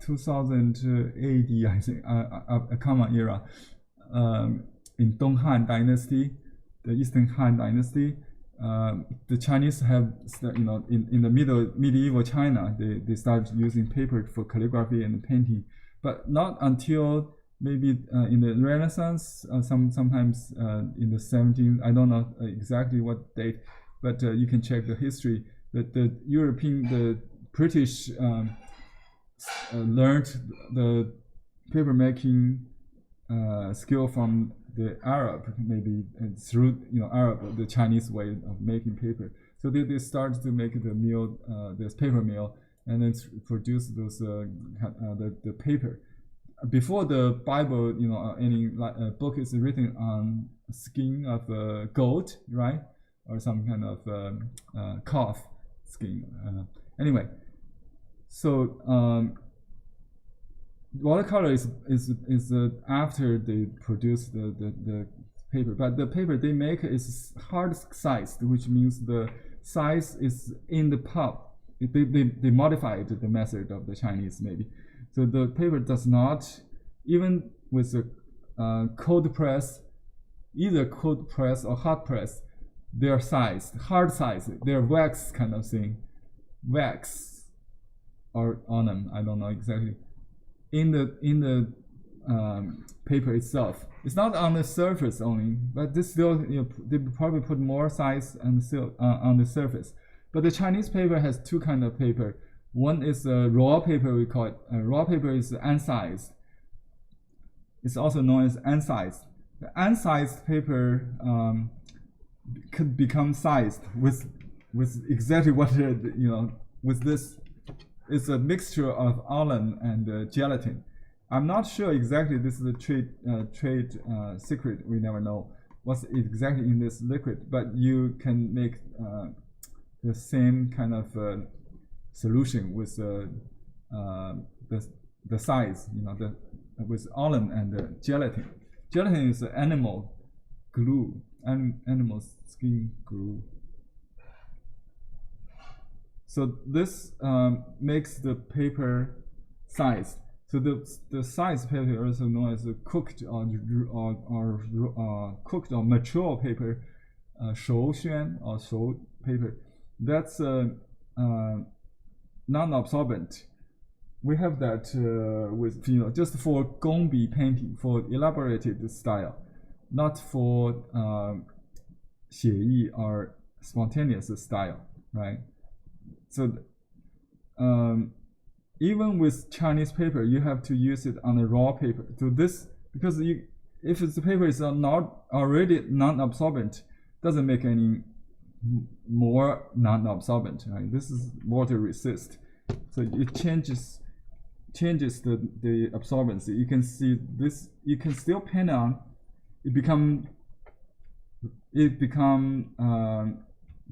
AD, I think, a common era, in Donghan Dynasty, the Eastern Han Dynasty, the Chinese have, you know, in the medieval China, they started using paper for calligraphy and painting, but not until maybe in the Renaissance, sometimes in the 17th, I don't know exactly what date, but you can check the history. That the British learned the paper making skill from the Arab, maybe through Arab, the Chinese way of making paper. So they started to make the mill, this paper mill, and then produce those the paper. Before the Bible, any book is written on skin of goat, right, or some kind of calf skin. Anyway, so watercolor is after they produce the paper, but the paper they make is hard sized, which means the size is in the pulp. They modified the method of the Chinese maybe. So the paper does not, even with a cold press, either cold press or hot press, they're sized, hard sized. They're wax kind of thing, wax or on them. I don't know exactly. In the paper itself, it's not on the surface only, but this still they probably put more size and still on the surface. But the Chinese paper has two kinds of paper. One is raw paper, we call it. Raw paper is unsized. It's also known as unsized. The unsized paper could become sized with exactly what with this. It's a mixture of alum and gelatin. I'm not sure exactly. This is a trade secret. We never know what's exactly in this liquid, but you can make the same kind of solution with the size, with alum and gelatin. Gelatin is animal glue, animal skin glue. So this makes the paper size. So the size paper, also known as cooked or cooked or mature paper, 熟宣 or 熟 paper. That's non-absorbent. We have that with just for gongbi painting, for elaborated style, not for 写意 or spontaneous style, right? So even with Chinese paper, you have to use it on a raw paper. So this, because if the paper is not already non-absorbent, doesn't make any more non-absorbent. Right? This is water resist, so it changes the absorbency. You can see this. You can still paint on. It become it become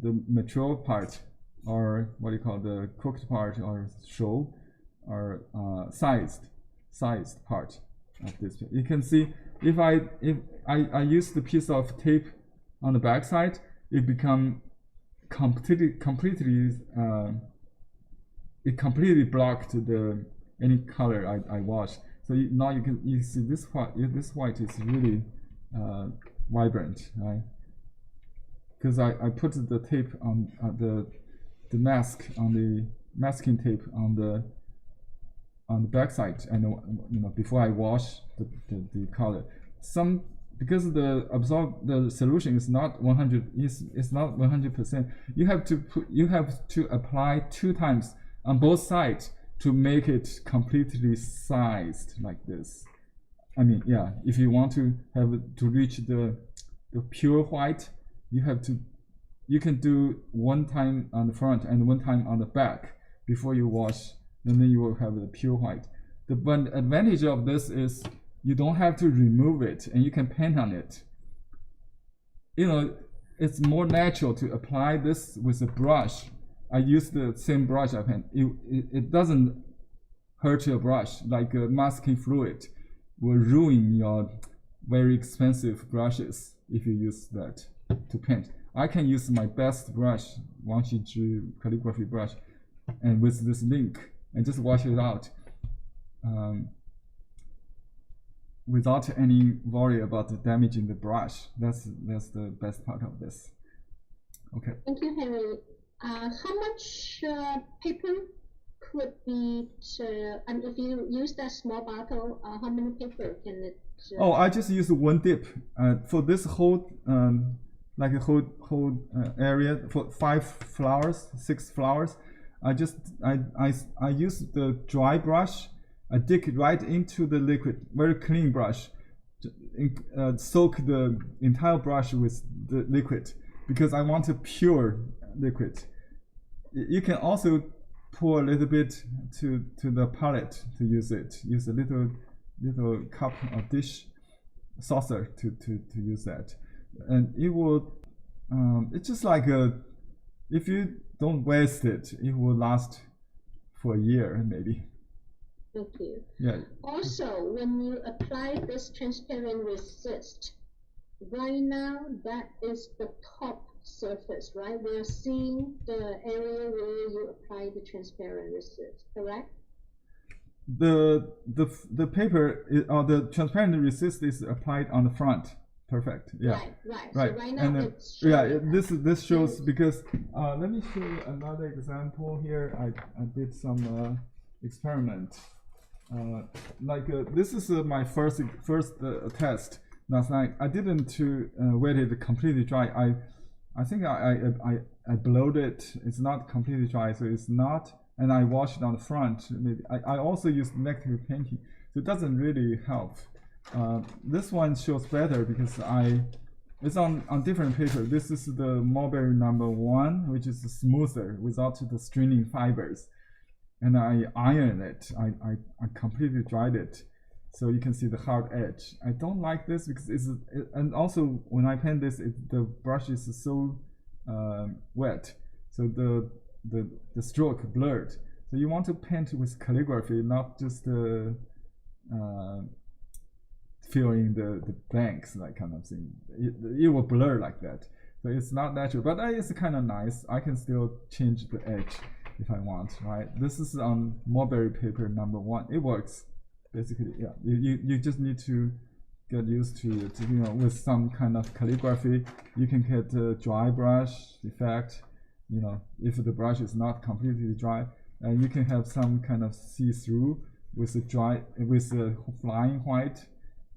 the mature part, or what do you call the cooked part, or show, or sized part of this. You can see if I use the piece of tape on the back side, it become completely it completely blocked the any color I wash. So now you see this white is really vibrant, right? Because I put the tape on the mask on the masking tape on the back side, and before I wash the color. Because the solution is not 100, it's not 100%. You have to apply 2 times on both sides to make it completely sized like this. I mean, yeah, if you want to reach the pure white, you can do 1 time on the front and 1 time on the back before you wash, and then you will have the pure white. The advantage of this is you don't have to remove it, and you can paint on it. It's more natural to apply this with a brush. I use the same brush I paint. It doesn't hurt your brush, like masking fluid will ruin your very expensive brushes if you use that to paint. I can use my best brush, 1:2 calligraphy brush, and with this link, and just wash it out without any worry about damaging the brush. That's the best part of this. Okay. Thank you, Henry. How much paper could be, and if you use that small bottle, how many paper can it? Oh, I just use 1 dip for this whole like a whole area for 5 flowers, 6 flowers. I use the dry brush. I dig right into the liquid, very clean brush, soak the entire brush with the liquid because I want a pure liquid. You can also pour a little bit to the palette to use it. Use a little cup or dish saucer to use that, and it will. It's just like if you don't waste it, it will last for a year maybe. Thank you. Yeah. Also, when you apply this transparent resist, right now that is the top surface, right? We're seeing the area where you apply the transparent resist, correct? The paper or the transparent resist is applied on the front. Perfect. Yeah. Right. Right. So right now and then, it's showing this shows because let me show you another example here. I did some experiment. This is my first test last night. I didn't wet it completely dry. I think I blowed it. It's not completely dry, so it's not. And I washed it on the front. Maybe I also used negative painting, so it doesn't really help. This one shows better because it's on different paper. This is the Mulberry #1, which is smoother without the stringing fibers. And I ironed it. I completely dried it, so you can see the hard edge. I don't like this because and also when I paint this, the brush is so wet, so the stroke blurred. So you want to paint with calligraphy, not just filling the blanks, like kind of thing. It will blur like that. So it's not natural, but it's kind of nice. I can still change the edge if I want, right? This is on Mulberry paper #1. It works, basically. Yeah, you just need to get used to it. With some kind of calligraphy, you can get a dry brush effect. If the brush is not completely dry, and you can have some kind of see-through with a flying white.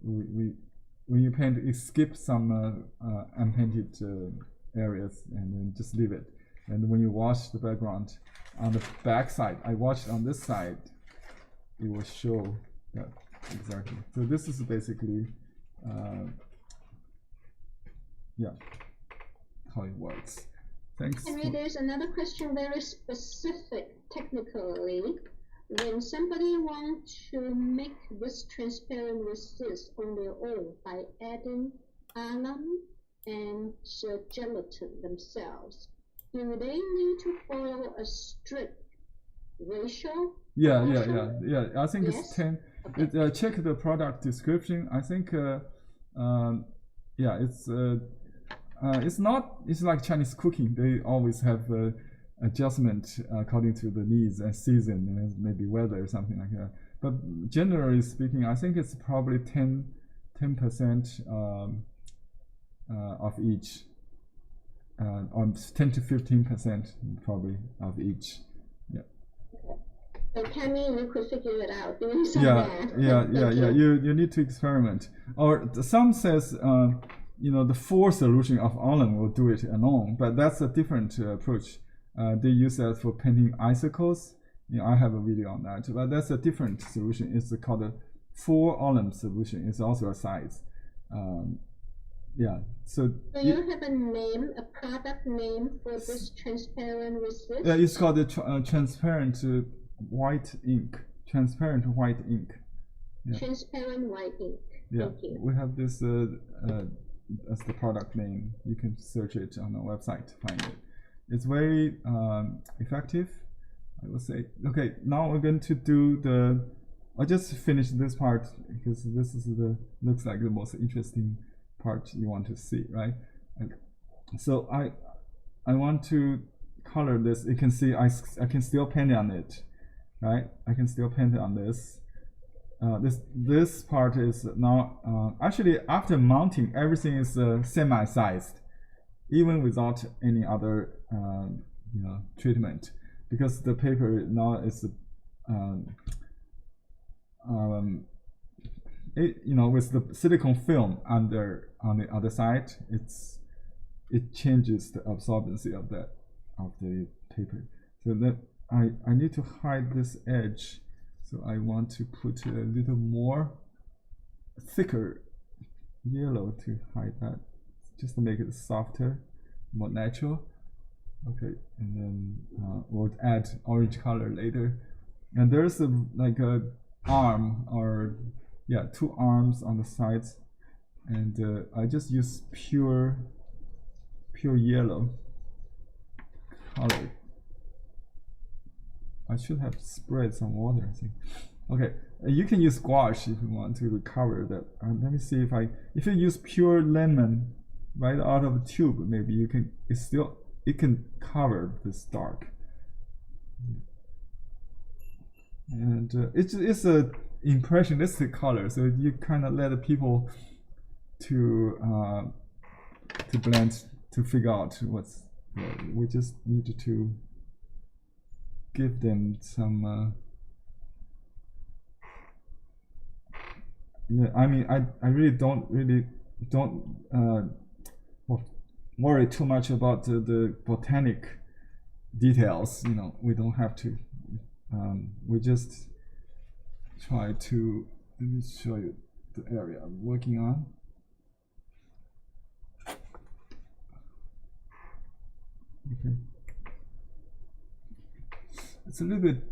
When you paint, you skip some unpainted areas and then just leave it. And when you wash the background on the back side, I washed on this side, it will show that exactly. So this is basically how it works. Thanks. Henry, there's another question, very specific technically. When somebody wants to make this transparent resist on their own by adding alum and gelatin themselves, do they need to follow a strict ratio? Yeah, Also? I think it's Yes? 10. Okay. Check the product description. I think, yeah, it's not. It's like Chinese cooking. They always have adjustment according to the needs and season, and maybe weather or something like that. But generally speaking, I think it's probably 10% of each, or 10 to 15% probably of each. Yeah. So Tammy, you could figure it out doing some Yeah, math. yeah, Thank yeah, yeah. You need to experiment. Or some says, you know, the full solution of alum will do it alone, but that's a different approach. They use that for painting icicles. You know, I have a video on that, but that's a different solution. It's called a full alum solution. It's also a size. Yeah. So Do you have a name, a product name for this transparent resist? it's called the transparent white ink. Transparent white ink. Yeah. Transparent white ink. Yeah, Thank you. we have this as the product name. You can search it on our website to find it. It's very effective, I would say. Okay, now we're going to do the. I'll just finish this part because this is the looks like the most interesting part you want to see, right? And so I want to color this. You can see I can still paint on it, right? I can still paint on this. This part is now actually after mounting, everything is semi-sized, even without any other you know, treatment, because the paper now is you know, with the silicone film on the other side, it changes the absorbency of the paper. So that I need to hide this edge. So I want to put a little more thicker yellow to hide that, just to make it softer, more natural. Okay, and then we'll add orange color later. And there's like a arm, or yeah, two arms on the sides, and I just use pure yellow color. I should have sprayed some water, I think. Okay, you can use gouache if you want to recover that. Let me see if you use pure lemon right out of a tube, maybe you can. It can cover this dark. And it's a impressionistic color, so you kind of let the people to blend, to figure out what's. We just need to give them some yeah, I mean, I really don't worry too much about the botanic details. You know, we don't have to. We just try to. Let me show you the area I'm working on. Okay. It's a little bit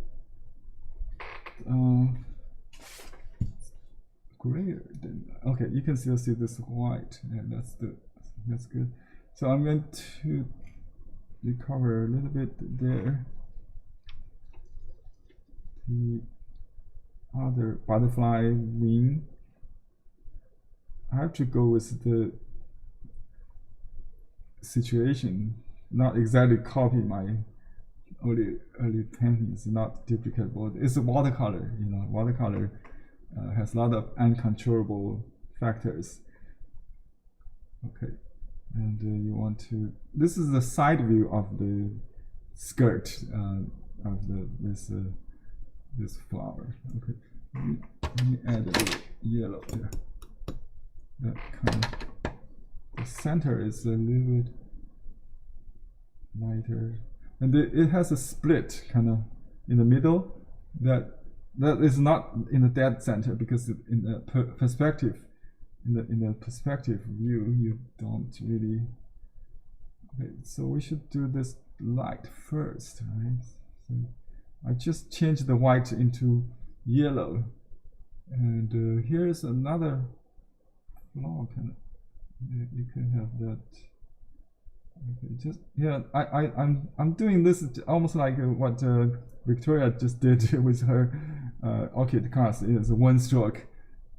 grayer than. Okay, you can still see this white, and that's good. So I'm going to recover a little bit there. The other butterfly wing, I have to go with the situation, not exactly copy my early paintings, not duplicatable. It's a watercolor, you know. Watercolor has a lot of uncontrollable factors. Okay, and you want to. This is the side view of the skirt of this flower. Okay, let me add a little yellow there. That kind of. The center is a little bit lighter, and it has a split kind of in the middle. That is not in the dead center, because in the perspective, in the perspective view, you don't really. Okay, so we should do this light first, right? So I just changed the white into yellow, and here's another flower kind of. You can have that. Okay, just yeah, I'm doing this almost like what Victoria just did with her orchid class. Is one stroke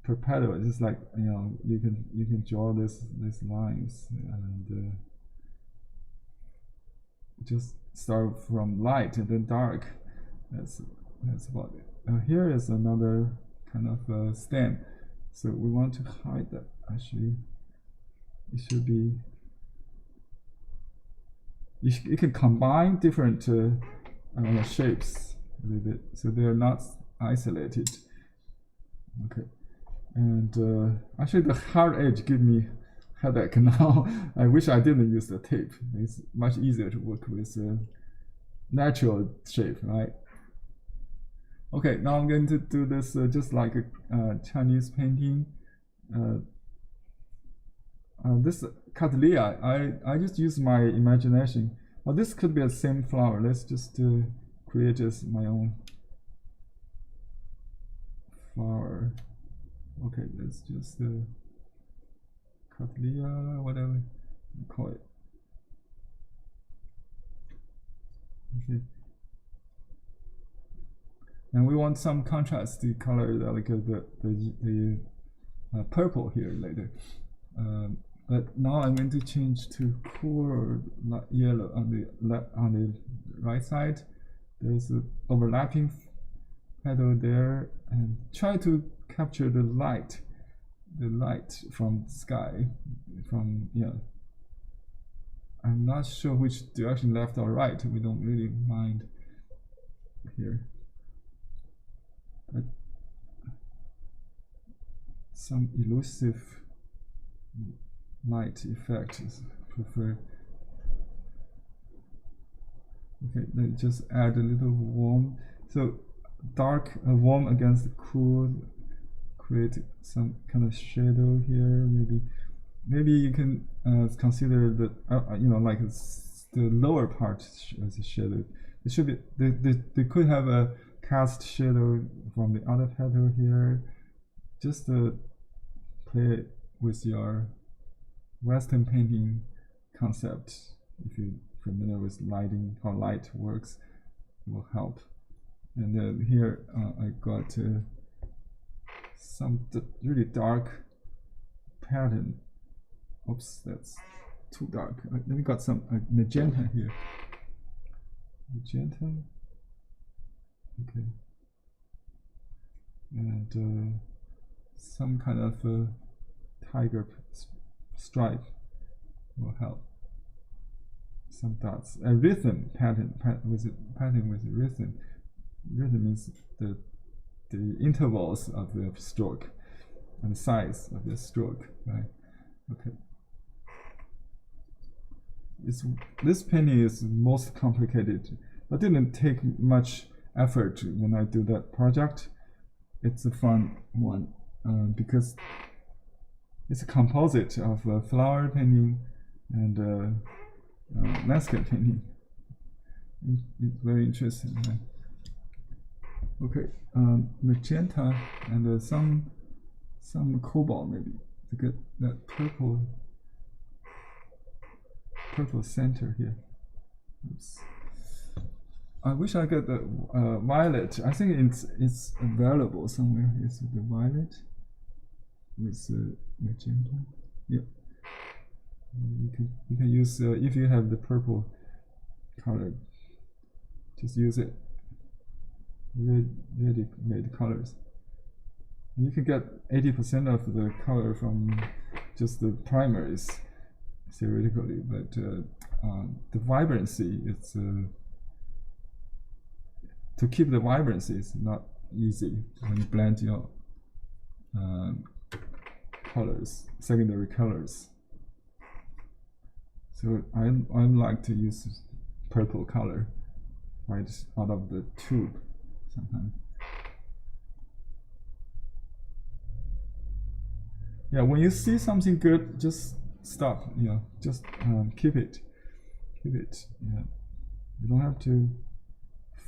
per petal. It's just like, you know, you can draw these lines and just start from light and then dark. That's about it. Here is another kind of stem. So we want to hide that. Actually, it should be. You can combine different shapes a little bit, so they are not isolated. Okay, and actually the hard edge give me headache now. I wish I didn't use the tape. It's much easier to work with natural shape, right? Okay, now I'm going to do this just like a Chinese painting. This Cattleya, I just use my imagination. Well, this could be the same flower. Let's just create this my own flower. Okay, let's just Cattleya, whatever you call it. Okay. And we want some contrast to color like the purple here later. But now I'm going to change to cool yellow on the right side. There's an overlapping petal there, and try to capture the light from the sky. I'm not sure which direction, left or right. We don't really mind here, but some elusive light effect is preferred. Okay, then just add a little warm. So dark, warm against the cool, create some kind of shadow here. Maybe you can consider the like the lower part as a shadow. It should be they could have a cast shadow from the other petal here. Just play with your Western painting concept. If you're familiar with lighting, how light works, it will help. And then here I got some really dark pattern. Oops, that's too dark. Then we got some magenta here. Magenta. Okay. And some kind of tiger stripe will help. Some dots. A rhythm pattern with rhythm. Rhythm means the intervals of the stroke and the size of the stroke, right? Okay. This painting is most complicated. I didn't take much effort when I do that project. It's a fun one because it's a composite of flower painting and landscape painting. It's very interesting. Right? Okay, magenta and some cobalt maybe to get that purple center here. Oops. I wish I got the violet. I think it's available somewhere. Is the violet with magenta? Yep. You can use if you have the purple color. Just use it. Ready-made colors. You can get 80% of the color from just the primers, theoretically, but the vibrancy, it's to keep the vibrancy is not easy when you blend your colors, secondary colors. So I like to use purple color right out of the tube sometimes. Yeah, when you see something good, just stop. Just keep it. Yeah, you don't have to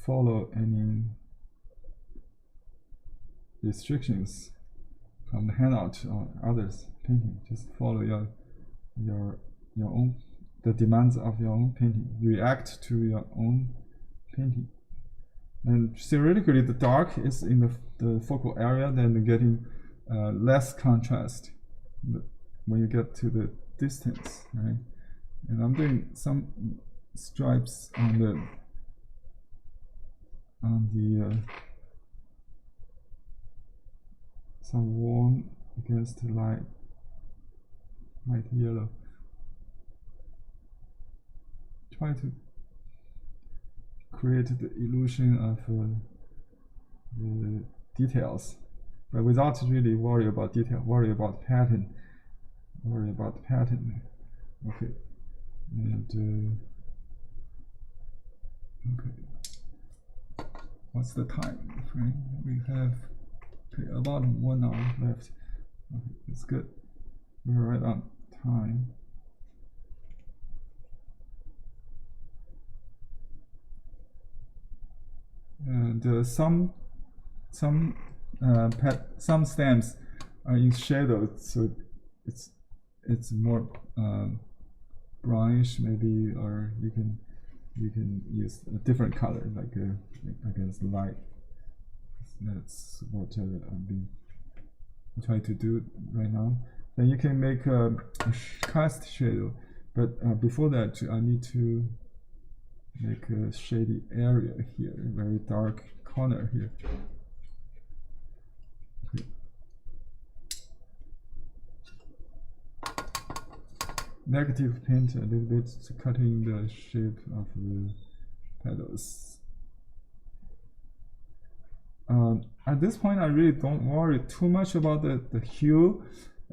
follow any restrictions from the handout or others painting. Just follow your your own, the demands of your own painting, react to your own painting. And theoretically, the dark is in the focal area, then getting less contrast when you get to the distance, right? And I'm doing some stripes on the some warm against light yellow. Try to create the illusion of the details, but without really worry about detail. Worry about pattern. Okay, and okay. What's the time frame? We have about 1 hour left. Okay, that's good. We're right on time. And some stamps are in shadow, so it's more brownish maybe, or you can use a different color, like against the light. That's what I'm trying to do right now. Then you can make a cast shadow, but before that I need to make a shady area here, very dark corner here. Okay. Negative paint a little bit to cutting the shape of the petals. At this point, I really don't worry too much about the hue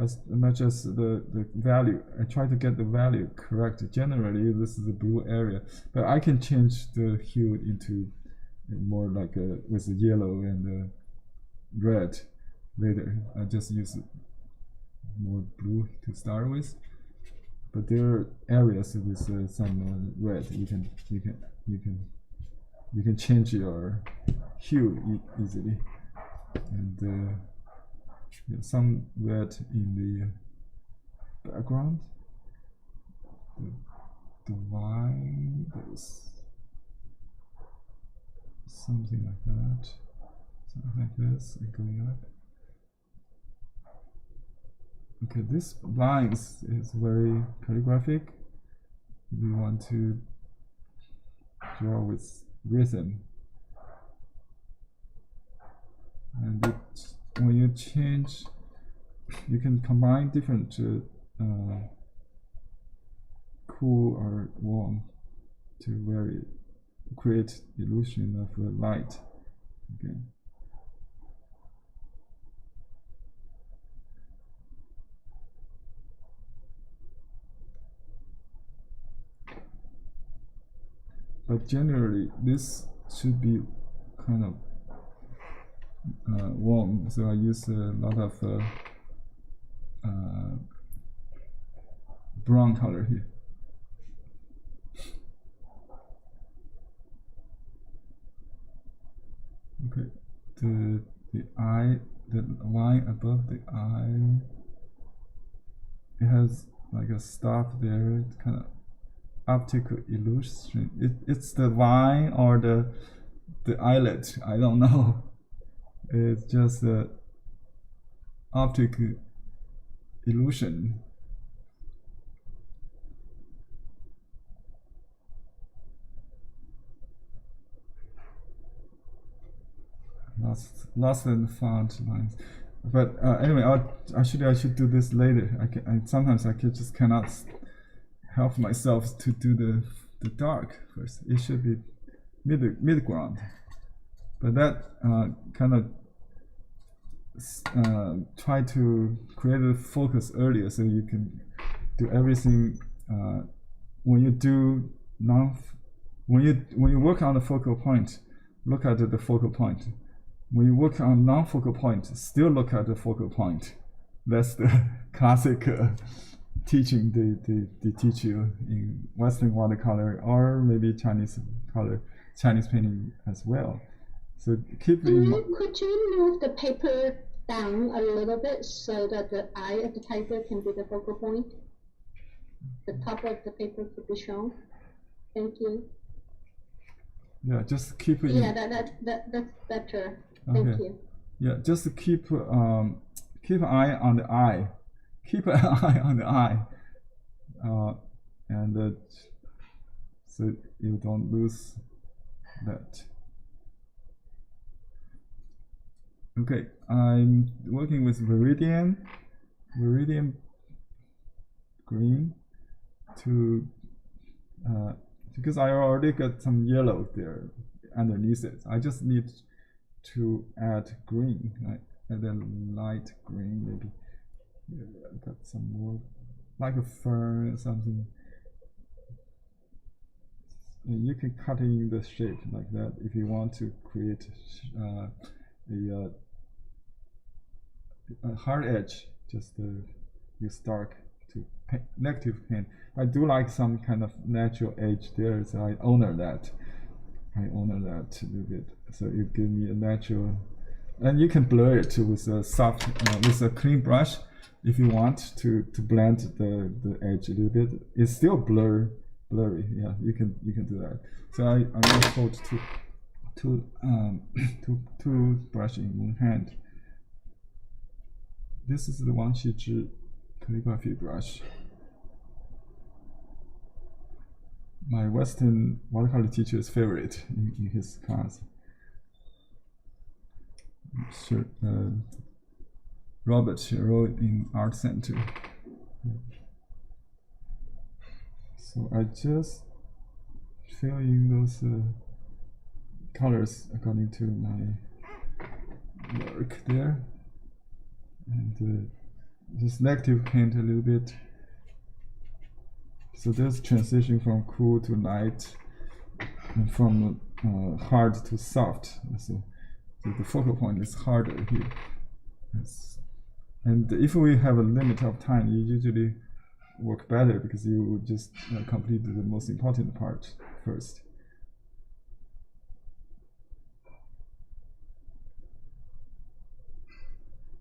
as much as the value. I try to get the value correct. Generally, this is the blue area, but I can change the hue into more like with the yellow and red later. I just use more blue to start with, but there are areas with some red. You can change your hue easily, and yeah, some red in the background. The vine, there's something like that, something like this, and going up. Okay, this lines is very calligraphic. We want to draw with rhythm, and when you change, you can combine different cool or warm to create illusion of light again. But generally, this should be kind of warm, so I use a lot of brown color here. Okay, the eye, the line above the eye, it has like a stop there. It's kind of optical illusion. It's the vine or the eyelid. I don't know. It's just the optical illusion. Lost and found lines. But anyway, I should do this later. Sometimes I just cannot help myself to do the dark first. It should be mid ground. But that kind of try to create a focus earlier, so you can do everything. When you work on the focal point, look at the focal point. When you work on non-focal point, still look at the focal point. That's the classic teaching they teach you in Western watercolor, or maybe Chinese painting as well. So keep in mind. Could you move the paper down a little bit so that the eye of the tiger can be the focal point? the top of the paper could be shown. Thank you. Yeah, just keep it. Yeah, that's better. Thank Okay. you. Yeah, just keep keep an eye on the eye. Keep an eye on the eye, and so you don't lose that. Okay, I'm working with Viridian green to because I already got some yellow there underneath it. I just need to add green, right? And then light green maybe. Yeah, I got some more, like a fern or something. You can cut in the shape like that if you want to create a hard edge. Just use dark to paint, negative paint. I do like some kind of natural edge there, so I honor that. I honor that a little bit. So you give me a natural, and you can blur it with a soft, with a clean brush, if you want to blend the edge a little bit. It's still blurry. Yeah, you can do that. So I will hold two brush in one hand. This is the Wang Xizhi calligraphy brush. My Western watercolor teacher's favorite in his class. Sure, Robert Sherrill in Art Center. So I just fill in those colors according to my work there, and just negative paint a little bit. So there's transition from cool to light, and from hard to soft. So the focal point is harder here. And if we have a limit of time, you usually work better because you just complete the most important part first.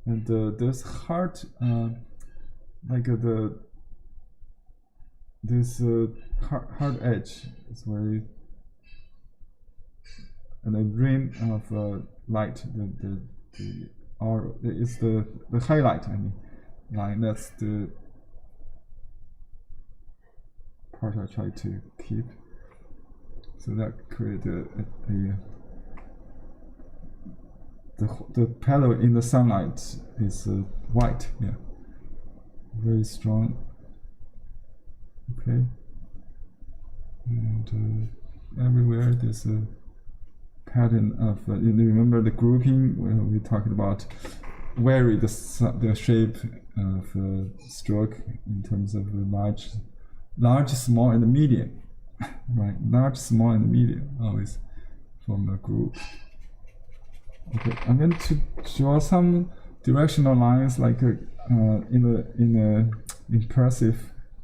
And this hard, like this hard edge is very, and the rim of light, is the highlight. I mean, line. That's the part I try to keep. So that create the panel in the sunlight is white. Yeah, very strong. Okay, and everywhere there's a pattern of. You remember the grouping when we talked about vary the shape of stroke in terms of large, small, and medium. Right, large, small, and medium always from a group. Okay, I'm going to draw some directional lines like in a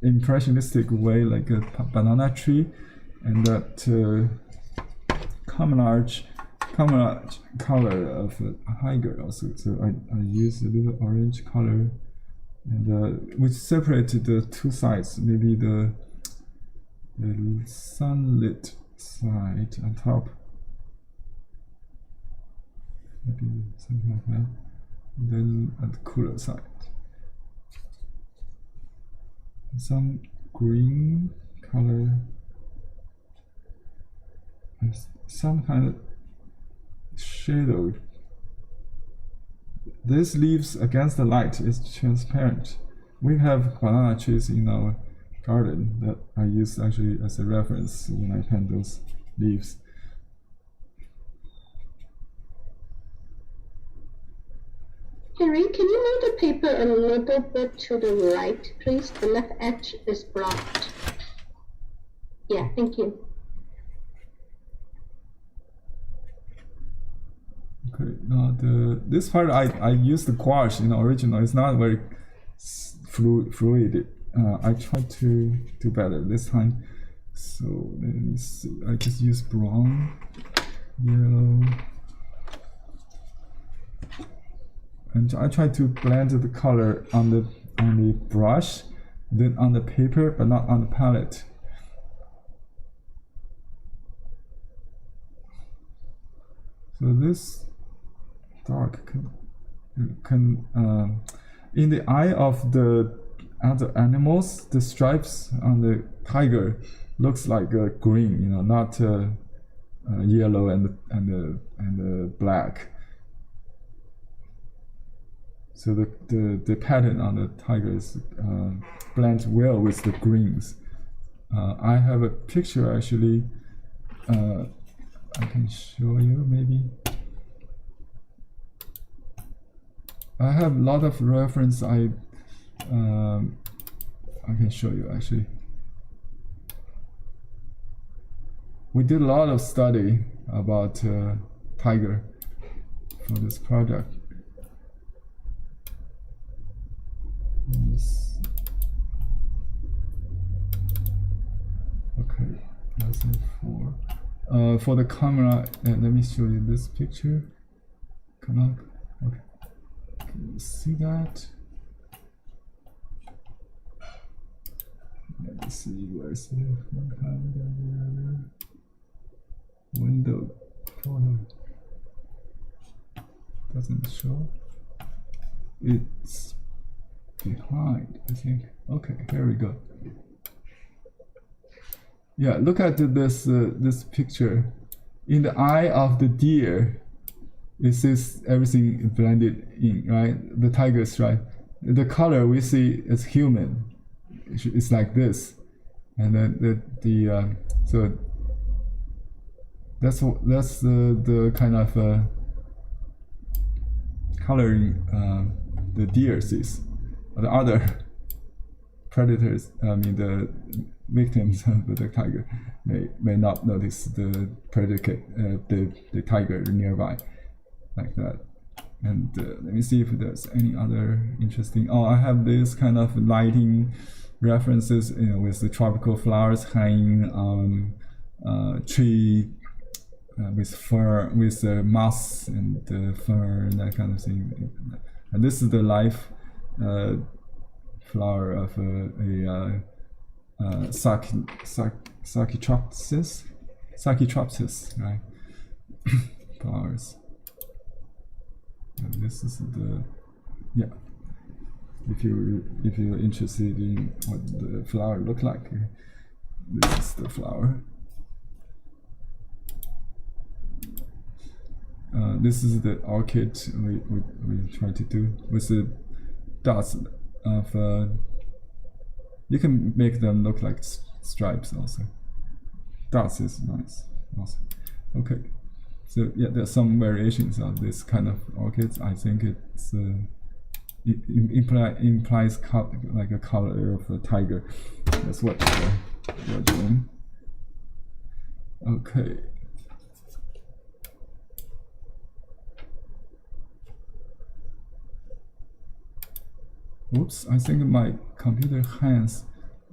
impressionistic way, like a banana tree, and that camouflage color of a tiger also. So I use a little orange color, and which separated the two sides. Maybe the sunlit side on top. Maybe something like that. And then at the cooler side, some green color, and some kind of shadow. This leaves against the light is transparent. We have banana trees in our garden that I use actually as a reference when I paint those leaves. Henry, can you move the paper a little bit to the right, please? The left edge is blocked. Yeah, thank you. Okay, now this part I used the gouache in the original. It's not very fluid. I try to do better this time. So let me see. I just use brown, yellow. And I try to blend the color on the brush than on the paper, but not on the palette. So this dark can in the eye of the other animals, the stripes on the tiger looks like green, you know, not yellow and black. So the pattern on the tigers blends well with the greens. I have a picture actually. I can show you maybe. I have a lot of reference. I can show you actually. We did a lot of study about tiger for this project. Okay, lesson 4. For the camera, let me show you this picture. Come on. Okay. Can you see that? Let me see where's the window photo. Doesn't show. It's behind, I think. Okay, here we go. Yeah, look at this this picture. In the eye of the deer, it says everything blended in, right? The tiger stripe. The color we see is human. It's like this, and then so that's the kind of coloring the deer sees. The other predators, I mean the victims of the tiger, may not notice the predicate, the tiger nearby, like that. And let me see if there's any other interesting. Oh, I have this kind of lighting references, you know, with the tropical flowers hanging on tree with fur, with moss and fur and that kind of thing. And this is the live flower of a Sachytropsis, right? Flowers. And this is the, yeah. If you're interested in what the flower look like, this is the flower. This is the orchid we try to do with the dots of. You can make them look like stripes also. Dots is nice also. Okay, so yeah, there's some variations of this kind of orchids. I think it's it implies like a color of a tiger. That's what we're doing. Okay. Oops, I think my computer hangs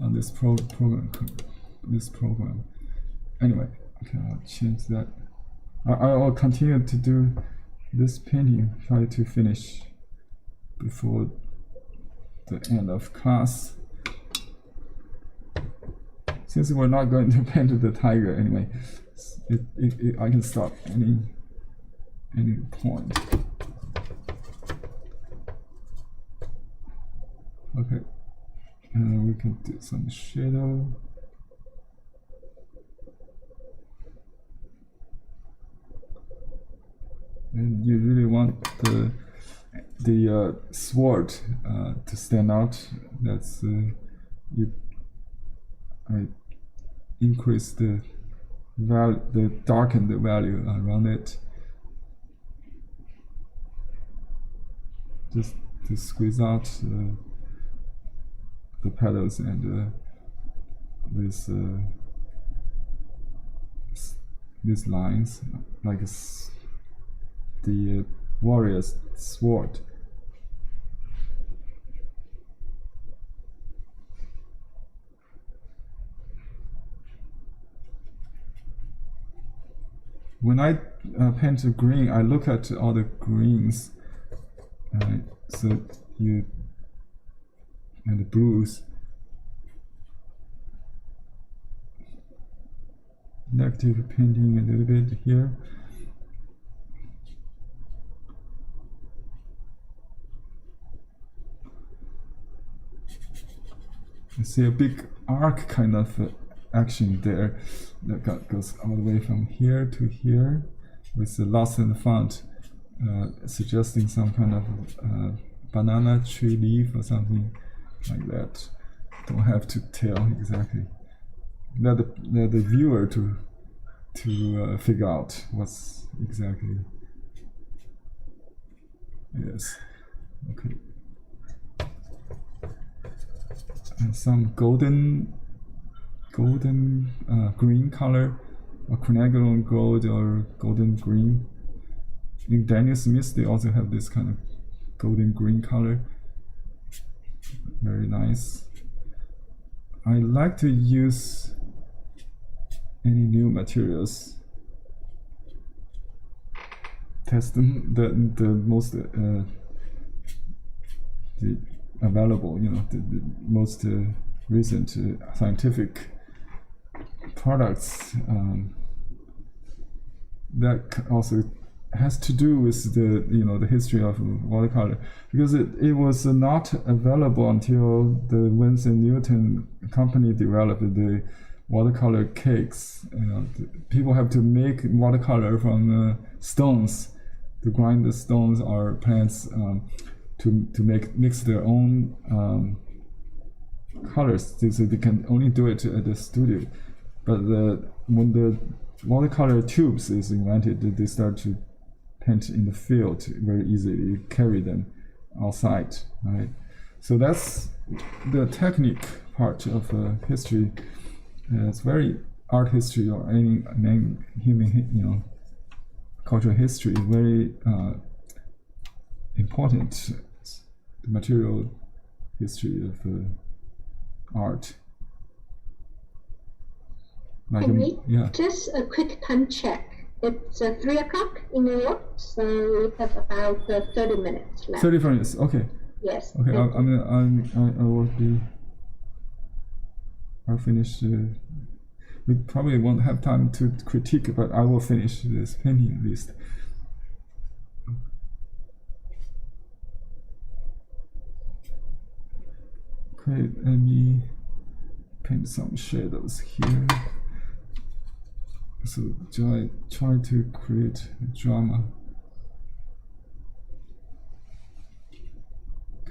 on this program. Anyway, okay, I'll change that. I will continue to do this painting, try to finish before the end of class. Since we're not going to paint the tiger anyway, I can stop any point. Okay, and we can do some shadow. And you really want the sword to stand out. That's I increase the darken the value around it. Just to squeeze out the petals and these lines, like the warrior's sword. When I paint a green, I look at all the greens, so and the blues. selective painting a little bit here. You see a big arc kind of action there that goes all the way from here to here with the lost and found, suggesting some kind of banana tree leaf or something like that. Don't have to tell exactly. Let the viewer to figure out what's exactly. Yes. Okay. And some golden green color, or quinacridone gold or golden green. In Daniel Smith, they also have this kind of golden green color. Very nice. I like to use any new materials. Test the most the available, the most recent scientific products. That also has to do with the history of watercolor, because it was not available until the Winsor Newton company developed the watercolor cakes. People have to make watercolor from stones, to grind the stones or plants to mix their own colors, so they can only do it at the studio. But when the watercolor tubes is invented, they start to paint in the field very easily. You carry them outside, right? So that's the technique part of history. It's very art history or any human, cultural history. Very important. The material history of art. Just a quick time check. It's 3 o'clock in New York, so we have about 30 minutes left. 30 minutes, okay. Yes. Okay, I'll finish. We probably won't have time to critique, but I will finish this painting at least. Okay, let me paint some shadows here. So try to create drama.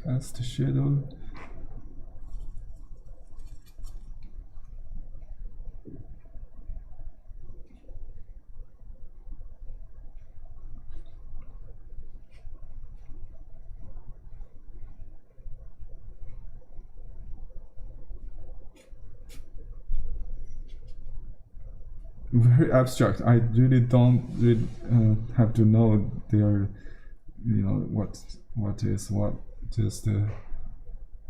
Cast shadow. Very abstract. I really don't have to know their, what is what. Just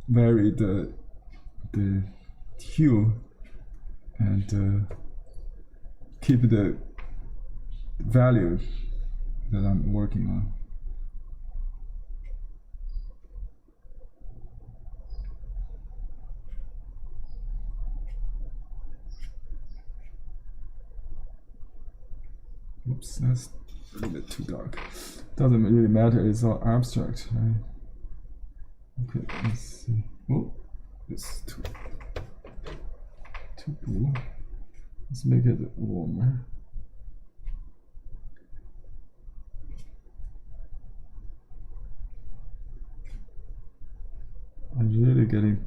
vary the hue and keep the value that I'm working on. Oops, that's a little bit too dark. Doesn't really matter, it's all abstract, right? Okay, let's see. Oh, it's too blue. Let's make it warmer. I'm really getting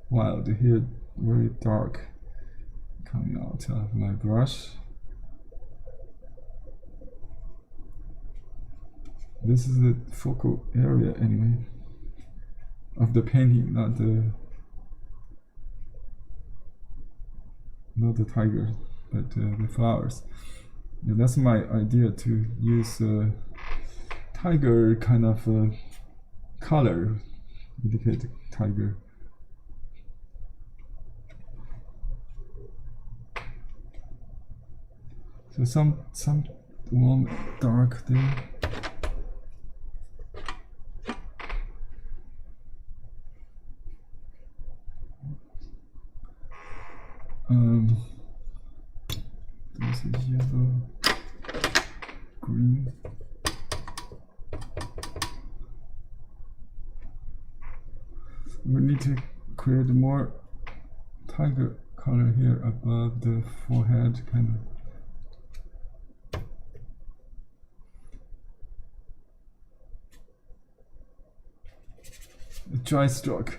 wild here, very dark coming out of my brush. This is the focal area anyway of the painting, not the tiger, but the flowers. Yeah, that's my idea, to use tiger kind of color, indicate tiger. So some warm dark there. This is yellow, green. We need to create more tiger color here above the forehead, kind of. A dry stroke.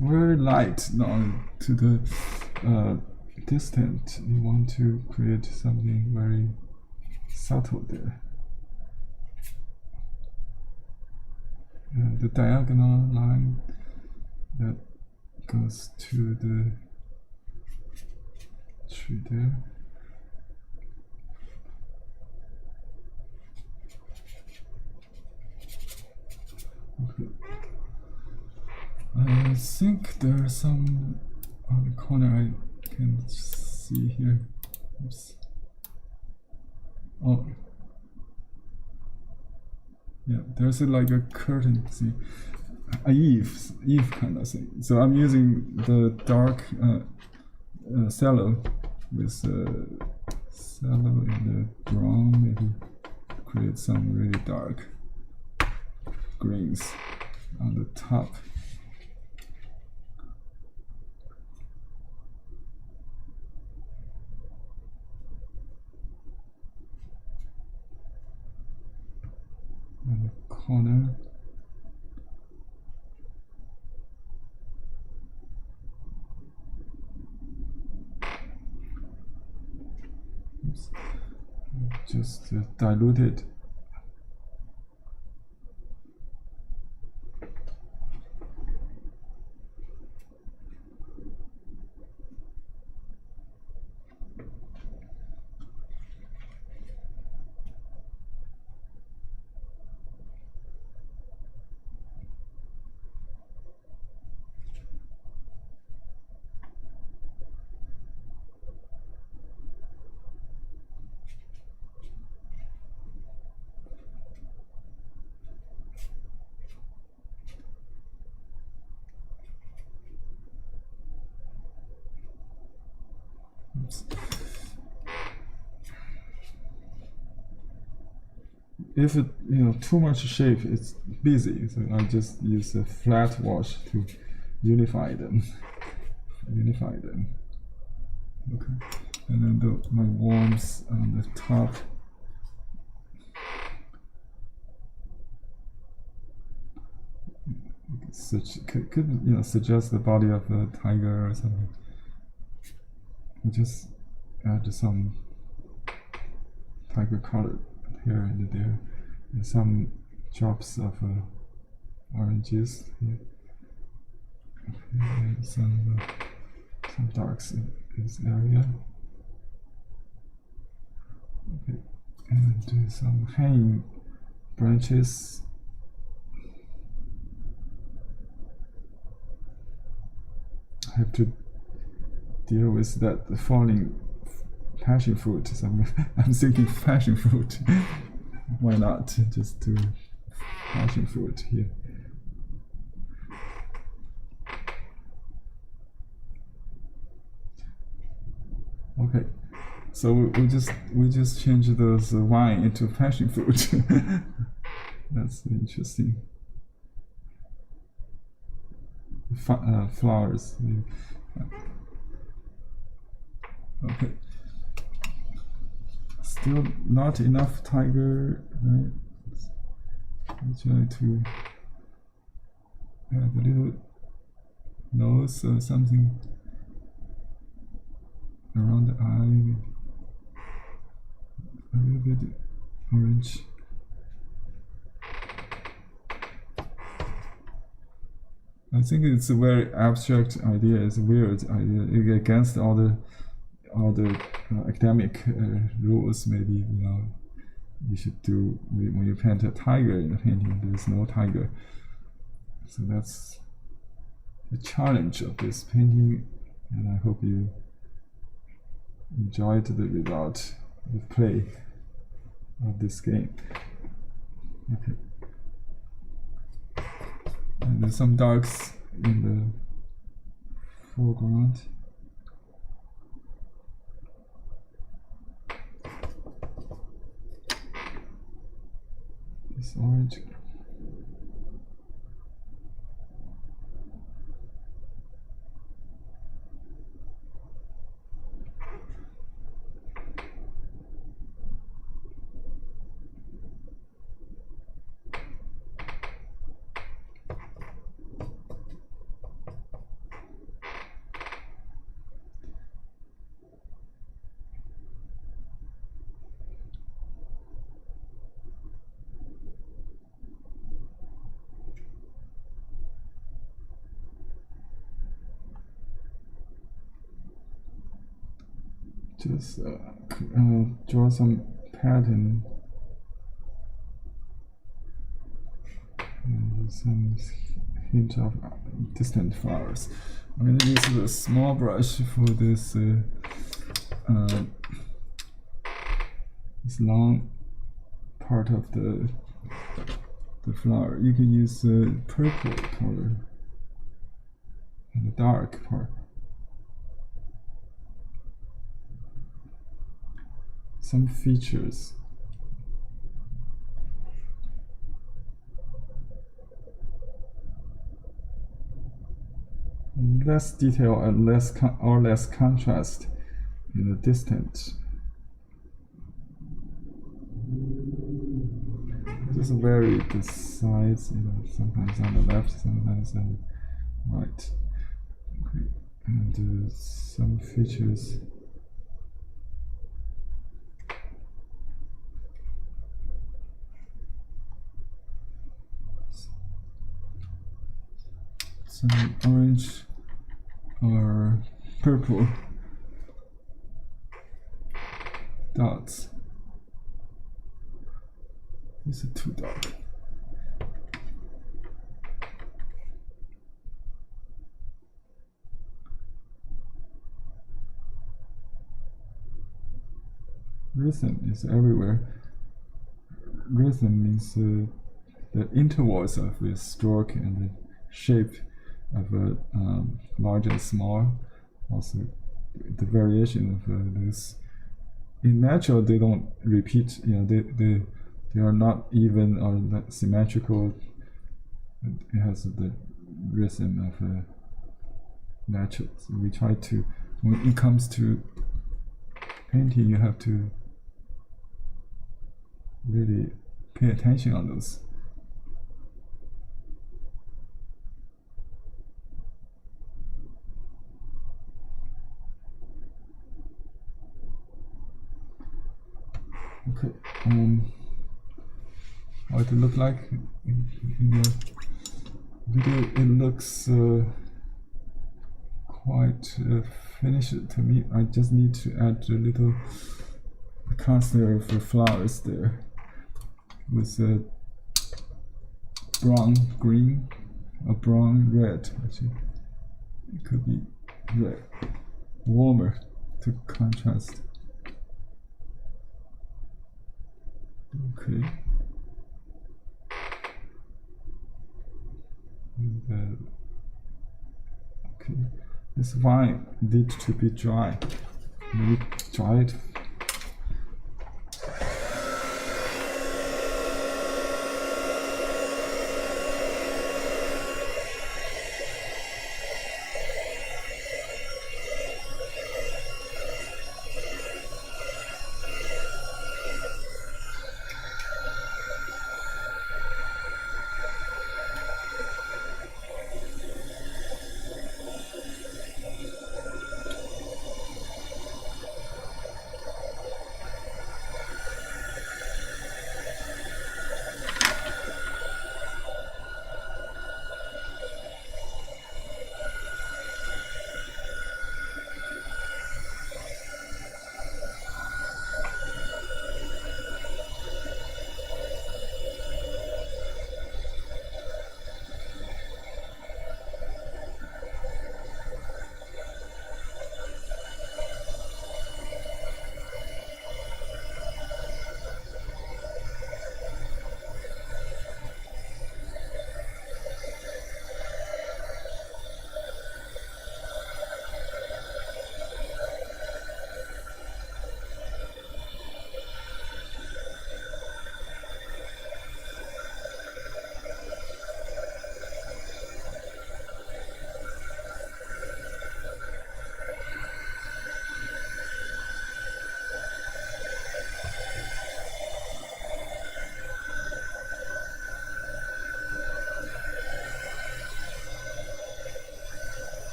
Very light now to the distant. You want to create something very subtle there. And the diagonal line that goes to the tree there. Okay. I think there are some on the corner I can see here. Oops. Oh, yeah, there's like a curtain, see, a eve kind of thing. So I'm using the dark cello with cello in the brown, maybe create some really dark greens on the top. On the corner. Oops. Just dilute it. If it too much shape, it's busy. So I just use a flat wash to unify them. Okay, and then my worms on the top. Could suggest the body of a tiger or something. We just add some tiger color here and there, and some drops of oranges here, and some darks in this area. Okay, and do some hanging branches. I have to deal with that falling passion fruit. So I'm thinking passion fruit. Why not just do passion fruit here? Okay, so we just change those wine into passion fruit. That's interesting. Flowers. Okay. Still not enough tiger, right? Let's try to add a little nose or something around the eye. A little bit orange. I think it's a very abstract idea. It's a weird idea against all the all the academic rules. Maybe you should do when you paint a tiger in a painting. There is no tiger, so that's the challenge of this painting, and I hope you enjoyed the result, the play of this game. Okay, and there's some darks in the foreground. This orange. Just draw some pattern and some hint of distant flowers. I'm going to use the small brush for this this long part of the flower. You can use the purple color and the dark part. Some features. Less detail and less contrast in the distance. Just vary the size, sometimes on the left, sometimes on the right. Okay. And some features. Some orange or purple dots. This is too dark. Rhythm is everywhere. Rhythm means the intervals of the stroke and the shape of a large and small. Also, the variation of this. In natural, they don't repeat. They are not even or not symmetrical. It has the rhythm of natural. So we try to, when it comes to painting, you have to really pay attention on those. Okay, how it look like in the video? It looks quite finished to me. I just need to add a little concealer for flowers there with a brown green, a brown red. Actually, it could be red, warmer to contrast. Okay. And, okay. This vine needs to be dry. Maybe dry it.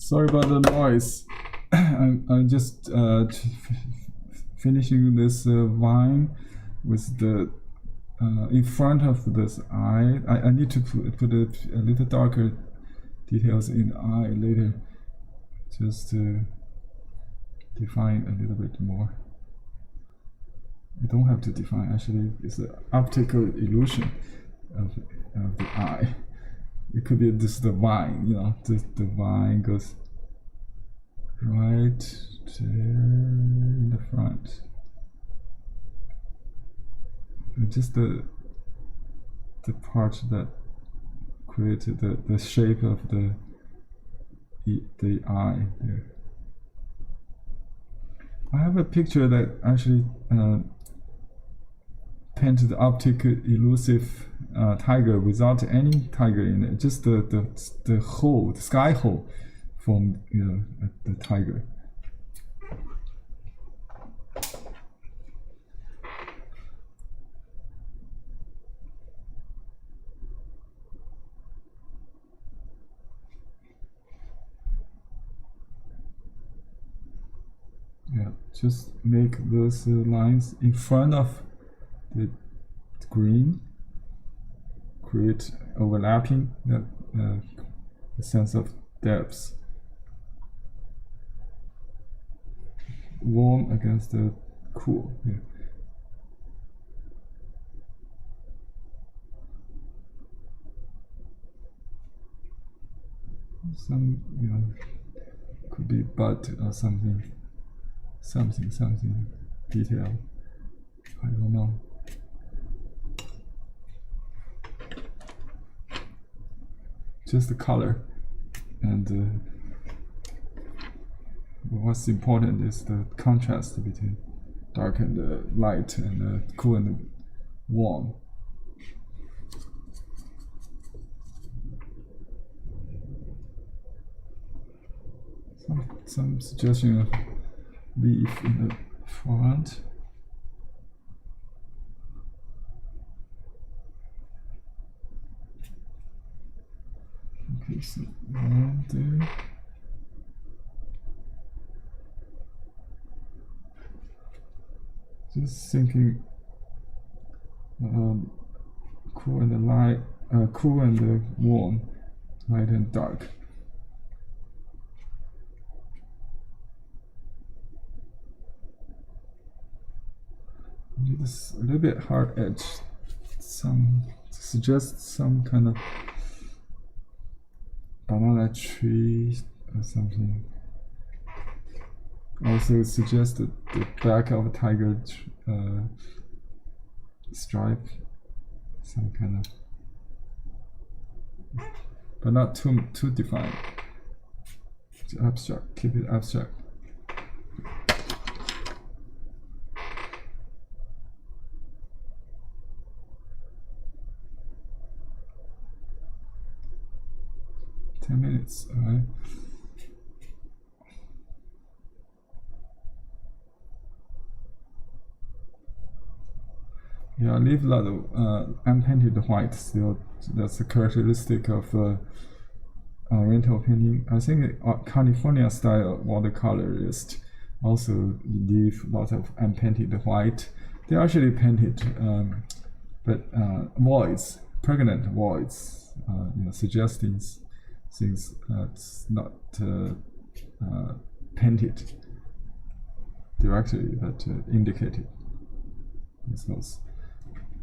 Sorry about the noise. I'm just finishing this vine with the in front of this eye. I need to put a little darker details in the eye later, just to define a little bit more. You don't have to define, actually it's an optical illusion of the eye. It could be this the vine, you know, the vine goes right there in the front. And just the part that created the shape of the eye there. I have a picture that actually painted the optical elusive tiger without any tiger in it, just the hole, the sky hole from, you know, the tiger. Yeah, just make those lines in front of the green, create overlapping, that the sense of depth. Warm against the cool. Yeah. Some, you know, could be bud or something detail. I don't know. Just the color, and what's important is the contrast between dark and light, and cool and warm. Some suggestion of leaf in the front. Okay, so one there. Just thinking, cool and light, cool and warm, light and dark. It's a little bit hard edge, suggest some kind of banana tree or something. Also suggest the back of a tiger stripe, some kind of, but not too defined. It's abstract. Keep it abstract. Minutes, all right. Yeah, leave a lot of unpainted white still. That's a characteristic of Oriental painting. I think California style watercolorists also leave lots of unpainted white. They actually painted, but voids, pregnant voids, you know, suggesting things that's not painted directly, but indicated.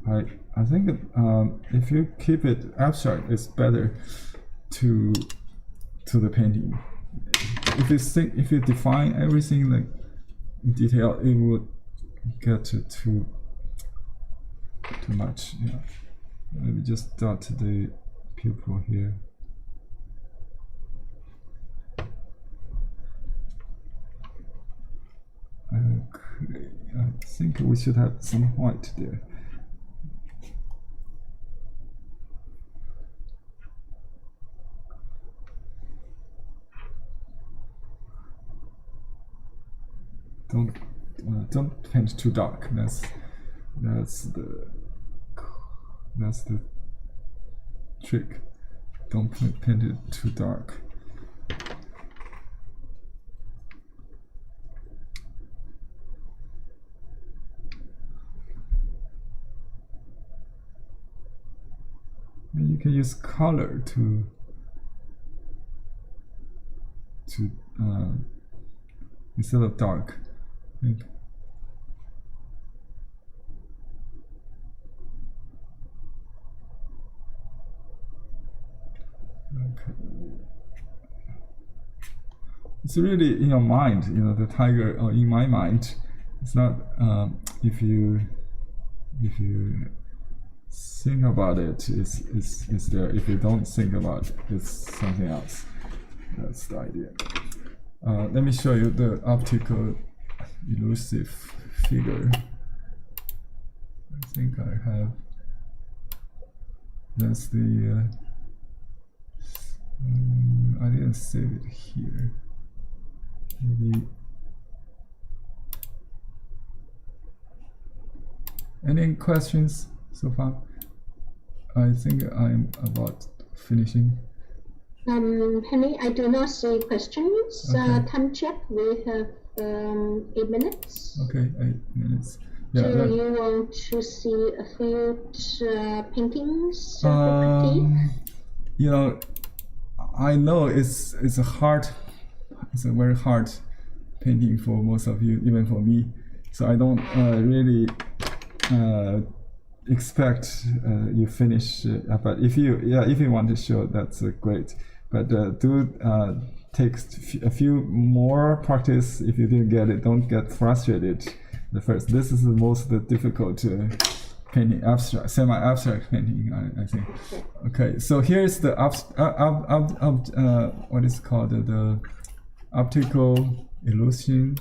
I think if you keep it abstract, it's better to the painting. If you define everything like in detail, it would get too much. Yeah. Let me just dot the pupil here. Okay, I think we should have some white there. Don't paint too dark. That's the trick. Don't paint it too dark. And you can use color to instead of dark. I think. Okay. It's really in your mind, the tiger, or in my mind. It's not if you think about it, it's there. If you don't think about it, it's something else. That's the idea. Let me show you the optical elusive figure. I think I have. That's the. I didn't save it here. Maybe. Any questions so far? I think I'm about finishing. Henry, I do not see questions. Okay. Time check. We have 8 minutes. Okay, 8 minutes. Yeah. So you want to see a few paintings for critique? I know it's a very hard painting for most of you, even for me. So I don't really expect you finish. But if you want to show, that's great. But do take a few more practice. If you didn't get it, don't get frustrated. The first, this is the most difficult painting, abstract, semi-abstract painting, I think. Okay, so here's the what is called the optical illusion.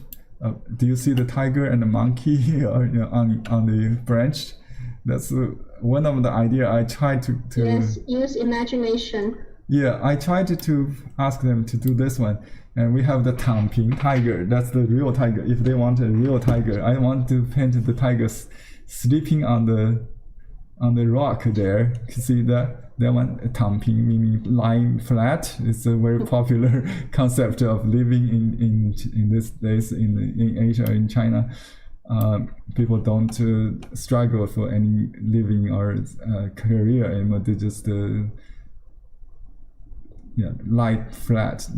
Do you see the tiger and the monkey on the branch? That's one of the idea I tried to. Yes, use imagination. Yeah, I tried to ask them to do this one, and we have the 躺平 tiger. That's the real tiger. If they want a real tiger, I want to paint the tigers sleeping on the rock there. You see that one 躺平 meaning lying flat. It's a very popular concept of living in these days in Asia, in China. People don't struggle for any living or career anymore. They just lying flat.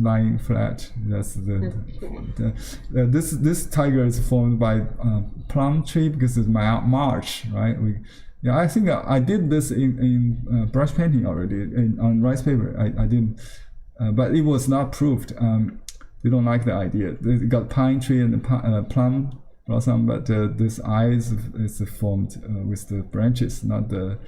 That's this tiger is formed by plum tree because it's March, right? I think I did this in brush painting already on rice paper. I didn't, but it was not proved. They don't like the idea. They got pine tree and plum blossom, but this eye is formed with the branches, not the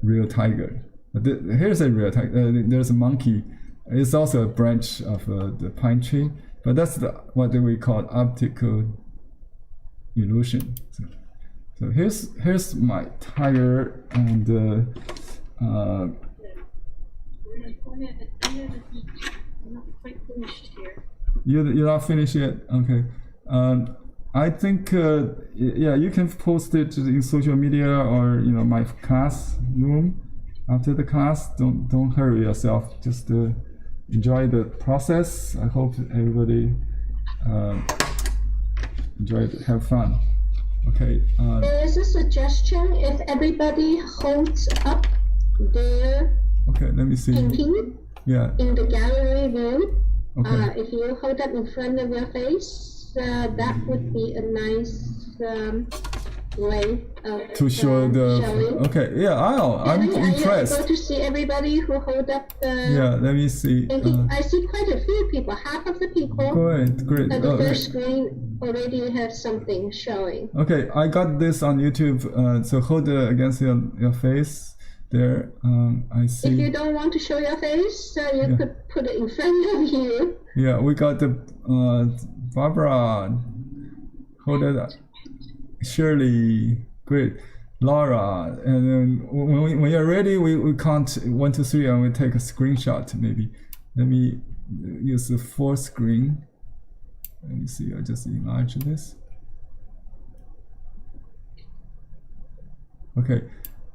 real tiger. Here's a real tiger. There's a monkey. It's also a branch of the pine tree, but that's what we call optical illusion. So here's my tiger, and I'm not quite finished here. You're not finished yet. Okay. I think you can post it in social media or my classroom. After the class, don't hurry yourself. Just enjoy the process. I hope everybody enjoy it. Have fun. Okay. There is a suggestion. If everybody holds up their let me see. painting in the gallery view, if you hold up in front of your face, that would be a nice way to show the showing. I'm impressed. Are you able to see everybody who hold up the let me see. I see quite a few people. Half of the people great at the first screen already have something showing. Okay, I got this on YouTube. So hold it against your face there. I see. If you don't want to show your face, you could put it in front of you. Yeah, we got the Barbara. Hold it up. Shirley, great. Laura, and then when you're ready, we count 1, 2, 3, and we take a screenshot. Maybe let me use the full screen. Let me see. I just enlarge this. Okay,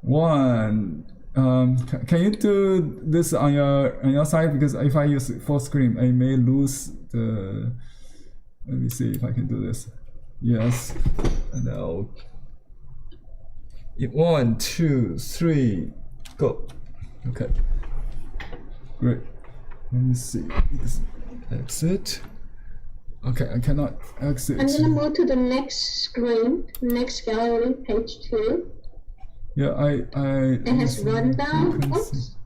1. Can you do this on your side? Because if I use full screen, I may lose the. Let me see if I can do this. Yes. No. 1, 2, 3, go. Okay, great. Let me see. Exit. Okay, I cannot exit. I'm gonna move to the next screen, next gallery, page 2. Yeah, It has rundown. Oops.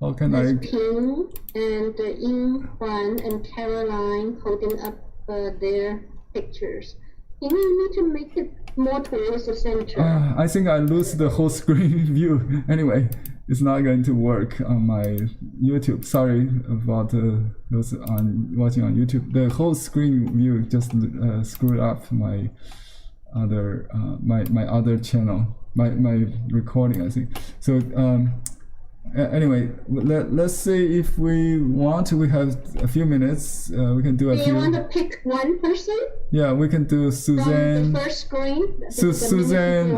How can There's I? Ping and Ying Huan and Caroline holding up their pictures. You need to make it more towards the center. I think I lose the whole screen view. Anyway, it's not going to work on my YouTube. Sorry about those watching on YouTube. The whole screen view just screwed up my other my other channel, my recording, I think. So anyway, let's see if we want. We have a few minutes. We can do a Do few. you want to pick one person? Yeah, we can do Suzanne. From the first screen. Suzanne.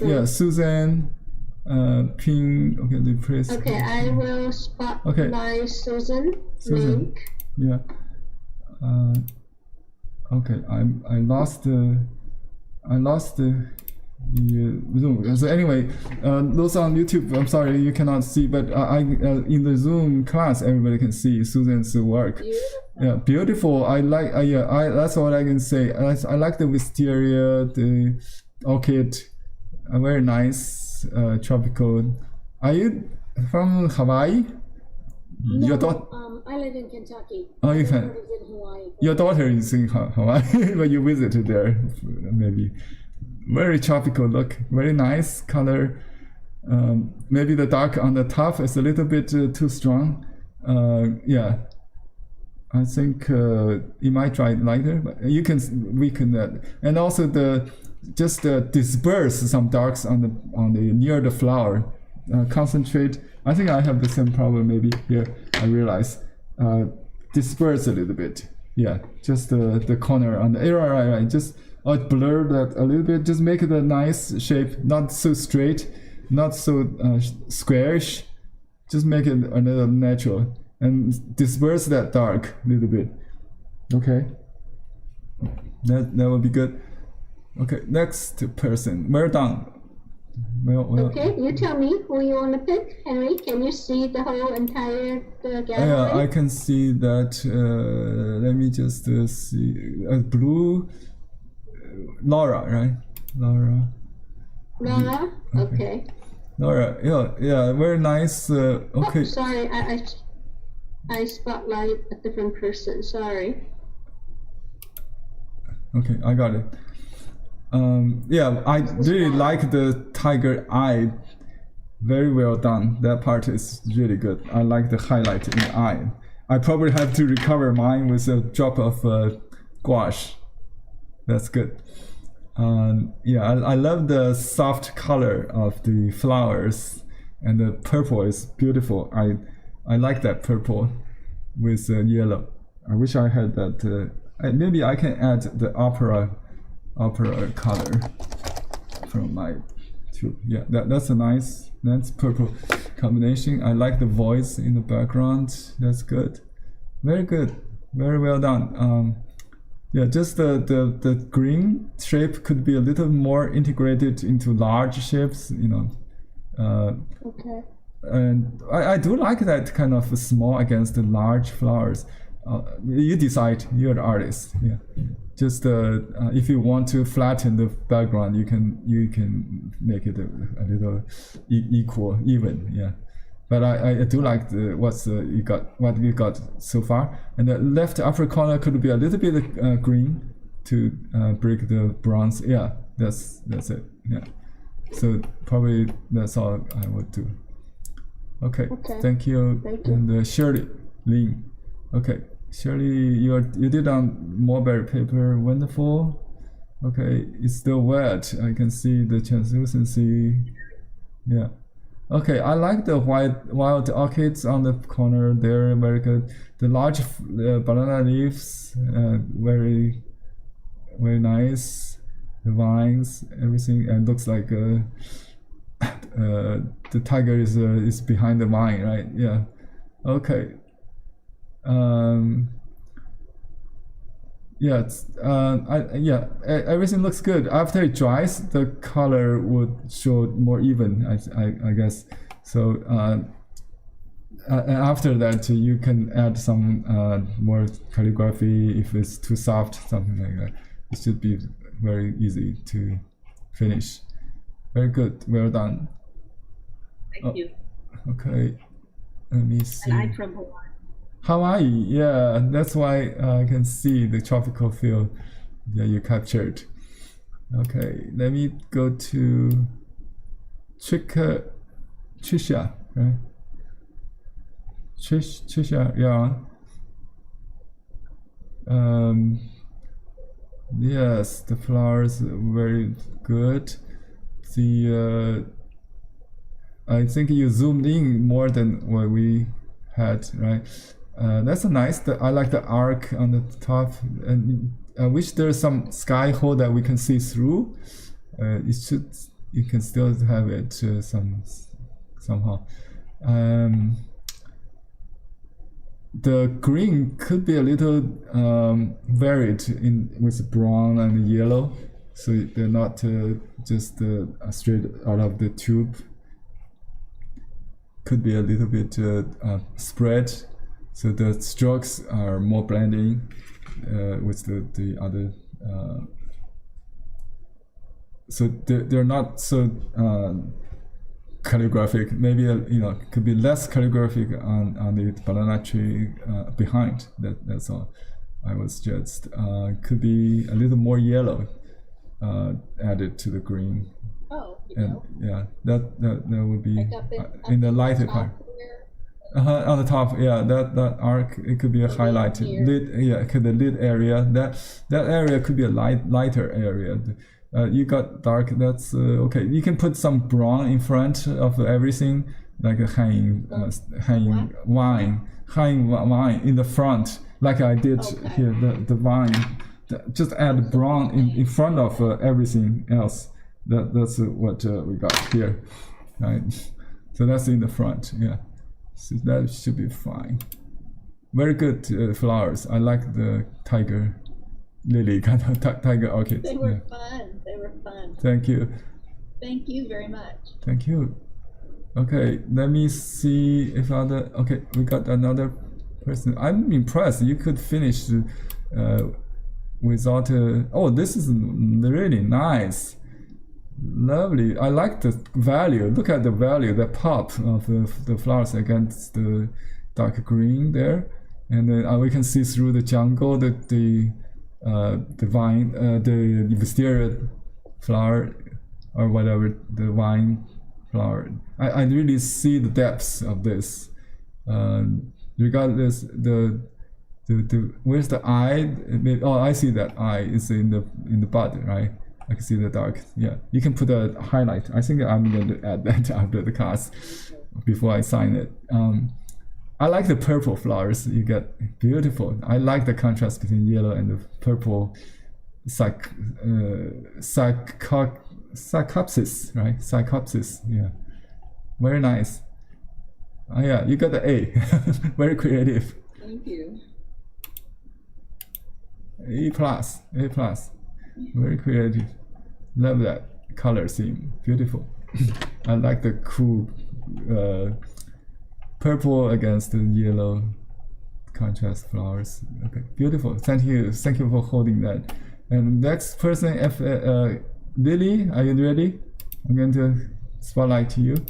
Yeah, Suzanne. Ping. Okay, the press. Okay, I will spotlight Susan. Link. Yeah. Okay, I lost the Zoom. So anyway, those on YouTube, I'm sorry you cannot see, but in the Zoom class everybody can see Susan's work. Yeah, beautiful. I like. That's what I can say. I like the wisteria, the orchid, very nice, tropical. Are you from Hawaii? No, Your daughter. I live in Kentucky. Oh, you My can. daughter lives in Hawaii. Your daughter is in Hawaii, but you visited there, maybe. Very tropical look, very nice color. Maybe the dark on the top is a little bit too strong. Yeah, I think you might try lighter, but you can weaken that. And also just disperse some darks on the near the flower. Concentrate. I think I have the same problem maybe here. I realize disperse a little bit. Yeah, just the corner on the right. Just blur that a little bit. Just make it a nice shape, not so straight, not so squarish. Just make it a little natural and disperse that dark a little bit. Okay, that will be good. Okay, next person. We're done. Well, Okay, you tell me who you want to pick. Henry, can you see the whole entire gallery? yeah, I can see that. Let me just see. Blue. Laura, right? Laura. Laura? Okay. Laura, yeah, very nice. Okay. Oh, sorry, I spotlight a different person. Sorry. Okay, I got it. Yeah, I really like the tiger eye. Very well done. That part is really good. I like the highlight in the eye. I probably have to recover mine with a drop of gouache. That's good. Yeah, I love the soft color of the flowers, and the purple is beautiful. I like that purple with yellow. I wish I had that. Maybe I can add the opera color from my tube. Yeah, that's a nice purple combination. I like the voice in the background. That's good. Very good. Very well done. Yeah, just the green shape could be a little more integrated into large shapes, Okay. And I do like that kind of small against the large flowers. You decide. You're the artist. Yeah. Just if you want to flatten the background, you can make it a little even. Yeah. But I do like what you got so far. And the left upper corner could be a little bit green to break the bronze. Yeah, that's it. Yeah. So probably that's all I would do. Okay. Thank you. And Shirley Lin. Okay, Shirley, you did on mulberry paper. Wonderful. Okay, it's still wet. I can see the translucency. Yeah. Okay, I like the wild orchids on the corner. They're very good. The large banana leaves, very, very nice. The vines, everything, and looks like the tiger is behind the vine, right? Yeah. Okay. Yeah, everything looks good. After it dries, the color would show more even. I guess So after that, you can add some more calligraphy if it's too soft, something like that. It should be very easy to finish. Very good, well done. Thank you. Okay, let me see. And I'm from Hawaii. Hawaii, yeah, that's why I can see the tropical feel that you captured. Okay, let me go to Trisha, right? Trisha, yeah. Yes, the flowers are very good. The I think you zoomed in more than what we had, right? That's a nice. I like the arc on the top, and I wish there's some sky hole that we can see through. It should. You can still have it somehow. The green could be a little varied with brown and yellow, so they're not just straight out of the tube. Could be a little bit spread, so the strokes are more blending with the other. So they're not so calligraphic. Maybe could be less calligraphic on the banana tree behind. That's all. I was just could be a little more yellow added to the green. Oh, And yeah, that would be like in the lighter top part. there. On the top, yeah, that arc, it could be a highlight here. lid. Yeah, it could be lid area. That area could be a lighter area. You got dark. That's okay. You can put some brown in front of everything, like a hanging wine in the front, like I did here. The vine. Just add brown in front of everything else. That's what we got here, right? So that's in the front, yeah. So that should be fine. Very good flowers. I like the tiger lily kind of tiger orchid. They were yeah. fun. They were fun. Thank you. Thank you very much. Thank you. Okay, let me see if other. Okay, we got another person. I'm impressed. You could finish without. Oh, this is really nice. Lovely. I like the value. Look at the value, the pop of the flowers against the dark green there, and then we can see through the jungle the vine, the wisteria flower or whatever, the vine flower. I really see the depths of this. Regardless, the where's the eye? Oh, I see that eye is in the bud, right? I can see the dark. Yeah, you can put a highlight. I think I'm going to add that after the class before I sign it. I like the purple flowers you get. Beautiful. I like the contrast between yellow and the purple. Psychopsis, right? Psychopsis. Yeah, very nice. Oh yeah, you got the A. Very creative. Thank you. A plus. A plus. Very creative. Love that color scheme. Beautiful. I like the cool purple against the yellow contrast flowers. Okay, beautiful. Thank you. Thank you for holding that. And next person, Lily, are you ready? I'm going to spotlight to you.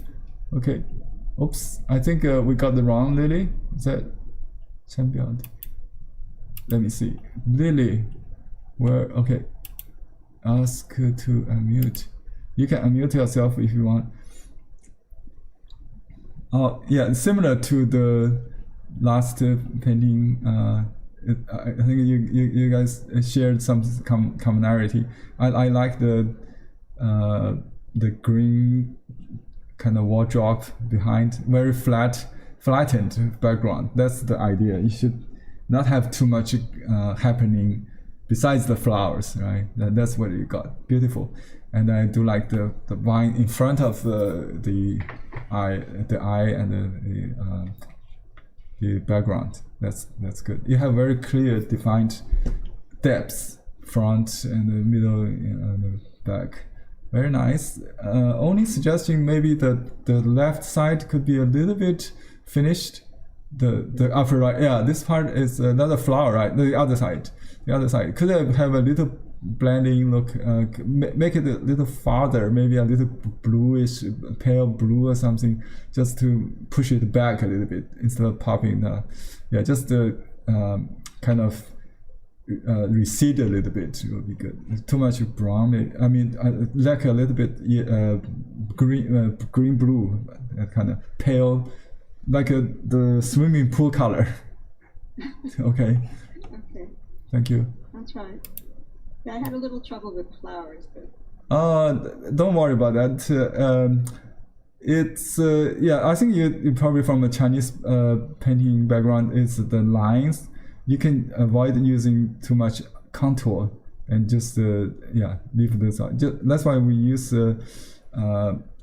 Okay. Oops. I think we got the wrong Lily. Is that champion? Let me see. Lily. Where? Okay. Ask to unmute. You can unmute yourself if you want. Oh yeah, similar to the last painting. I think you guys shared some commonality. I like the green kind of wardrobe behind, very flattened background. That's the idea. You should not have too much happening besides the flowers, right? That's what you got. Beautiful. And I do like the vine in front of the eye and the background. That's good. You have very clear defined depths, front and the middle and the back. Very nice. Only suggesting maybe the left side could be a little bit finished. The upper right, yeah, this part is another flower, right? The other side could have a little blending look. Make it a little farther, maybe a little bluish, pale blue or something, just to push it back a little bit instead of popping the, yeah, just the kind of recede a little bit will be good. Too much brown, I mean, like a little bit green blue, kind of pale, like the swimming pool color. Okay. Okay, Thank you. that's right. I had a little trouble with the flowers, but Don't worry about that. It's yeah. I think you probably from a Chinese painting background. It's the lines. You can avoid using too much contour and just yeah, leave this out. That's why we use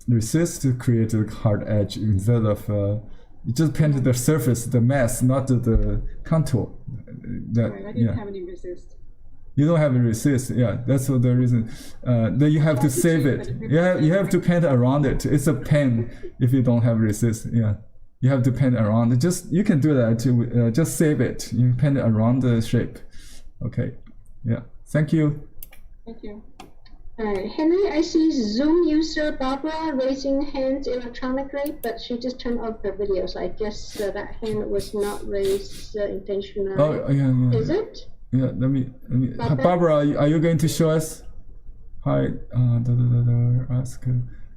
resist to create a hard edge instead of you just paint the surface, the mass, not the contour. That, right, I didn't yeah. have any resist. You don't have a resist, yeah. That's the reason. Then you have to save it. Yeah, you have to paint around it. It's a pain if you don't have resist. Yeah, you have to paint around it. Just you can do that too. Just save it. You paint around the shape. Okay. Yeah. Thank you. Thank you. Henry, I see Zoom user Barbara raising hands electronically, but she just turned off her video, so I guess that hand was not raised intentionally. Oh yeah. Is it? Yeah. Let me. Barbara, are you going to show us? Hi. Ask.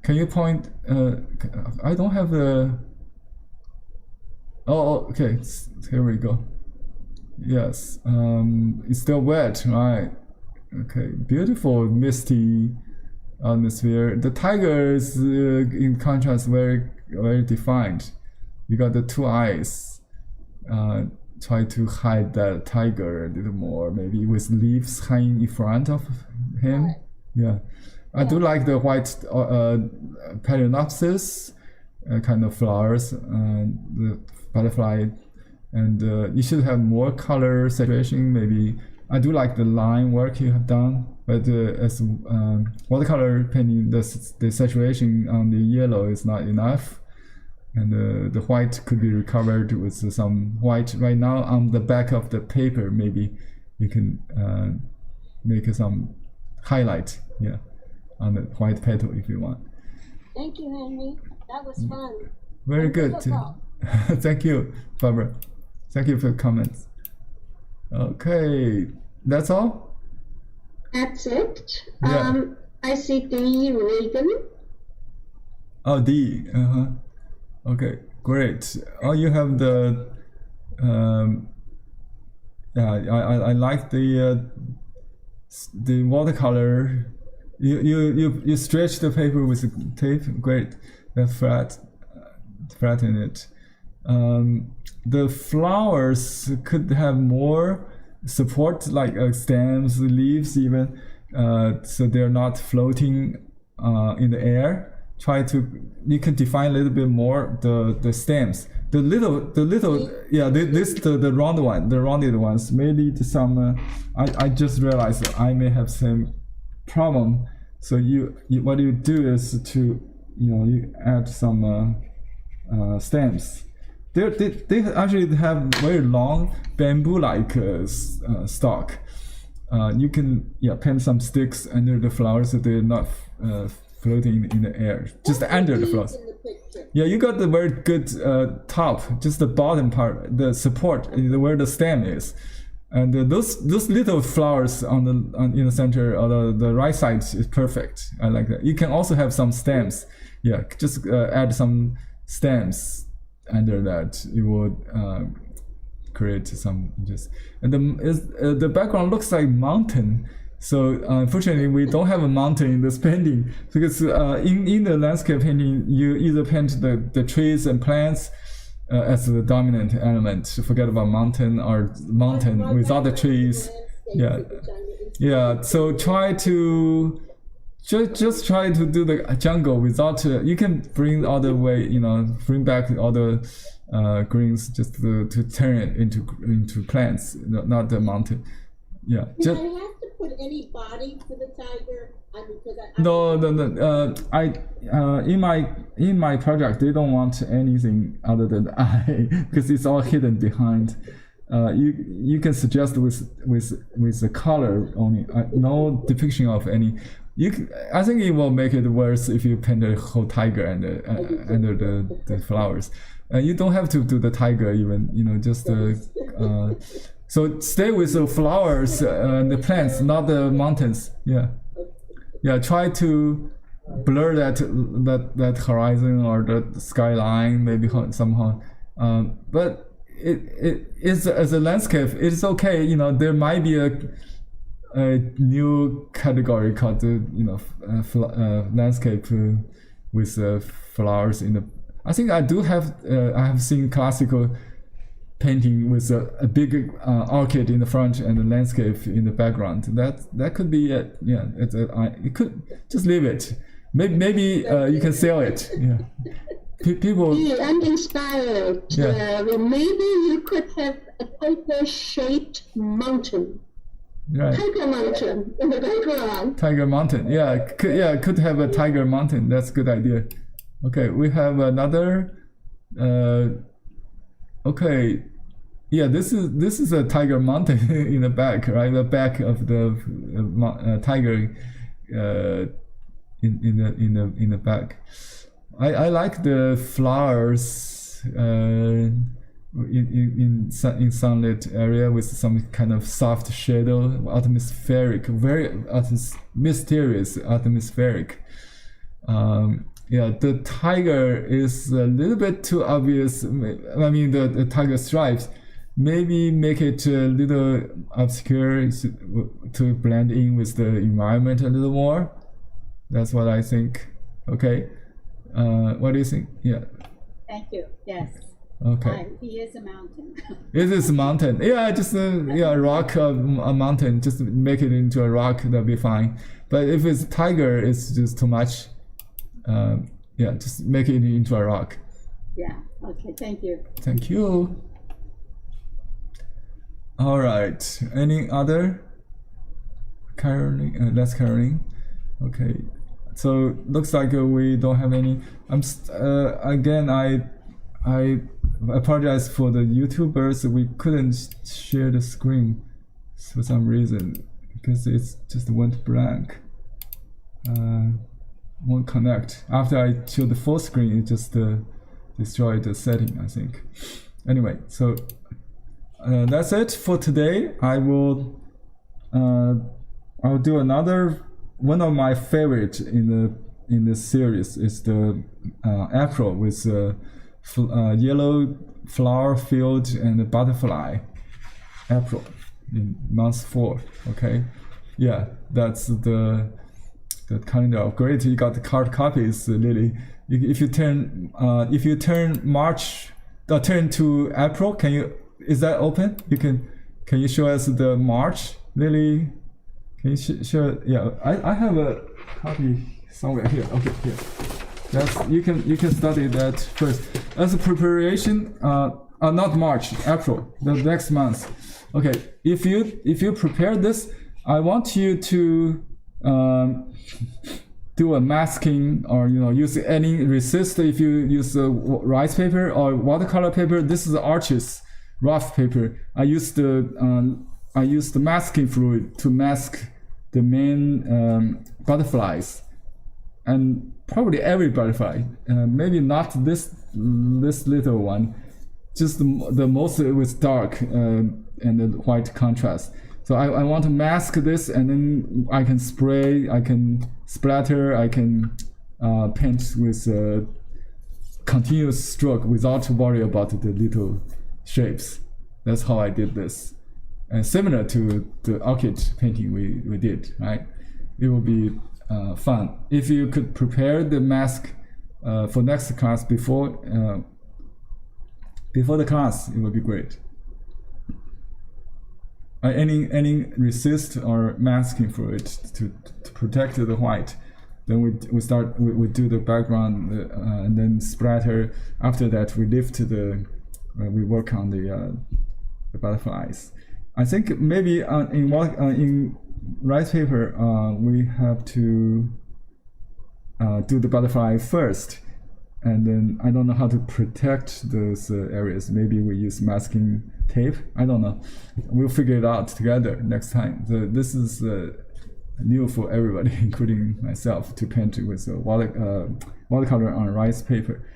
Can you point? I don't have the. Oh, okay. Here we go. Yes. It's still wet, right? Okay. Beautiful misty atmosphere. The tiger is in contrast very defined. You got the two eyes. Try to hide that tiger a little more, maybe with leaves hanging in front of him. Yeah. I do like the white Phalaenopsis kind of flowers, the butterfly, and you should have more color saturation. Maybe I do like the line work you have done, but as watercolor painting, the saturation on the yellow is not enough, and the white could be recovered with some white right now on the back of the paper. Maybe you can make some highlight, yeah, on the white petal if you want. Thank you, Henry. That was fun. Very good. Thank you, Barbara. Thank you for your comments. Okay, that's all? That's it. Yeah. I see D. Reagan. Oh, D. Okay, great. Oh, you have the. Yeah, I like the watercolor. You stretch the paper with tape. Great. That's flatten it. The flowers could have more support, like stems, leaves, even, so they're not floating in the air. You can define a little bit more the stems. The little, yeah, the rounded ones. Maybe some. I just realized I may have some problem. So what you do is to you add some stems. They actually have very long bamboo-like stalk. You can paint some sticks under the flowers so they're not floating in the air, just under the flowers. Yeah, you got the very good top, just the bottom part, the support where the stem is, and those little flowers in the center or the right side is perfect. I like that. You can also have some stems. Yeah, just add some stems under that. It would create some just. And the background looks like mountain. So unfortunately, we don't have a mountain in this painting because in the landscape painting, you either paint the trees and plants as the dominant element. Forget about mountain or mountain without the trees. Yeah. So try to just try to do the jungle without. You can bring all the way, bring back all the greens just to turn it into plants, not the mountain. Yeah. Do I have to put any body for the tiger? No. In my project, they don't want anything other than eye because it's all hidden behind. You can suggest with the color only, no depiction of any. I think it will make it worse if you paint the whole tiger under the flowers. You don't have to do the tiger even, just so stay with the flowers and the plants, not the mountains. Yeah. Try to blur that horizon or the skyline maybe somehow. But it's as a landscape. It's okay. There might be a new category called landscape with flowers in the. I think I do have. I have seen classical painting with a big orchid in the front and the landscape in the background. That could be it. Yeah, it could just leave it. Maybe you can sell it. Yeah. People. Yeah, I'm inspired. Yeah. Maybe you could have a paper-shaped mountain. Right. Tiger mountain in the background. Tiger mountain. Yeah. Could have a tiger mountain. That's a good idea. Okay, we have another. Okay. Yeah, this is a tiger mountain in the back, right? The back of the tiger in the back. I like the flowers in sunlit area with some kind of soft shadow, atmospheric, very mysterious atmospheric. The tiger is a little bit too obvious. I mean, the tiger stripes. Maybe make it a little obscure to blend in with the environment a little more. That's what I think. Okay. What do you think? Yeah. Thank you. Yes. Okay. He is a mountain. It is a mountain. Yeah, just a rock, a mountain. Just make it into a rock. That'll be fine. But if it's tiger, it's just too much. Just make it into a rock. Yeah. Okay. Thank you. Thank you. All right. Any other? Caroline, that's Caroline. Okay. So looks like we don't have any. Again, I apologize for the YouTubers. We couldn't share the screen for some reason because it's just went blank. Won't connect. After I showed the full screen, it just destroyed the setting, I think. Anyway, so that's it for today. I'll do another. One of my favorites in this series is the April with yellow flower field and the butterfly. April in month 4. Okay, yeah, that's the calendar of great. You got the card copies, Lily. If you turn March, turn to April. Is that open? Can you show us the March, Lily? Can you show? Yeah, I have a copy somewhere here. Okay, here. You can study that first as a preparation. Not March, April, the next month. Okay, if you prepare this, I want you to do a masking or use any resist. If you use rice paper or watercolor paper, this is the arches rough paper. I used the masking fluid to mask the main butterflies, and probably every butterfly. Maybe not this little one, just the most with dark and the white contrast. So I want to mask this, and then I can spray, I can splatter, I can paint with a continuous stroke without worry about the little shapes. That's how I did this. And similar to the orchid painting we did, right? It will be fun. If you could prepare the mask for next class before the class, it would be great. Any resist or masking for it to protect the white. Then we do the background and then splatter. After that, we lift we work on the butterflies. I think maybe in rice paper we have to do the butterfly first, and then I don't know how to protect those areas. Maybe we use masking tape. I don't know. We'll figure it out together next time. This is new for everybody, including myself, to paint with watercolor on rice paper.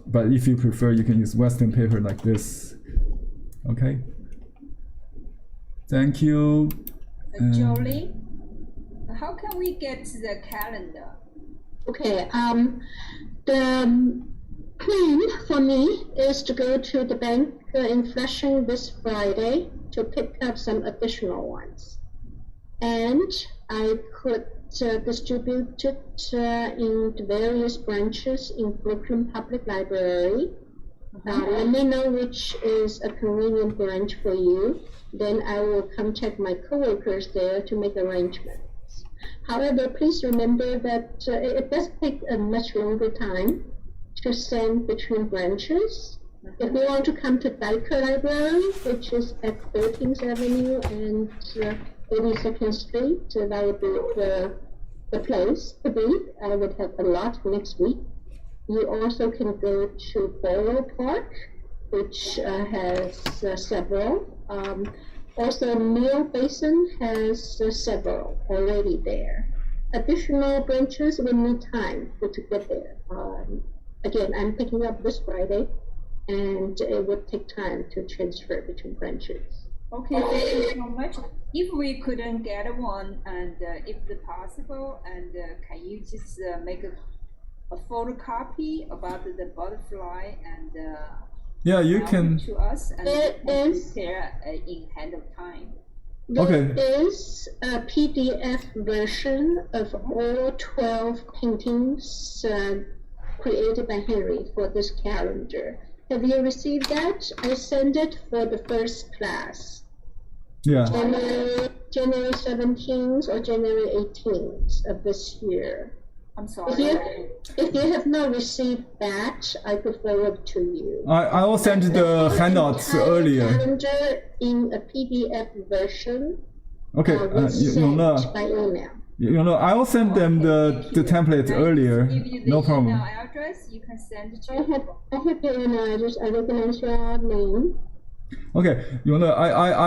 But if you prefer, you can use Western paper like this. Okay. Thank you. Jolie, how can we get the calendar? Okay, the plan for me is to go to the bank in Flushing this Friday to pick up some additional ones. And I could distribute it in the various branches in Brooklyn Public Library. Let me know which is a convenient branch for you. Then I will contact my coworkers there to make arrangements. However, please remember that it does take a much longer time to send between branches. If you want to come to Dyker Library, which is at 13th Avenue and 82nd Street, that would be the place to be. I would have a lot next week. You also can go to Borough Park, which has several. Also, Mill Basin has several already there. Additional branches will need time to get there. Again, I'm picking up this Friday, and it would take time to transfer between branches. Okay, thank you so much. If we couldn't get one, and if it's possible, and can you just make a photocopy about the butterfly and yeah, you mail can it to us and It we can is- prepare in hand of time. Okay. There is a PDF version of all 12 paintings created by Henry for this calendar. Have you received that? I sent it for the first class, yeah. January 17th or January 18th of this year. I'm sorry. If you have not received that, I could forward to you. I will send the handouts Entire earlier. Calendar in a PDF version. Okay, Was Yong sent by email. I will send them the template Can I earlier. give you the No problem. email address, you can send it to I have your email address. I recognize your name. Okay,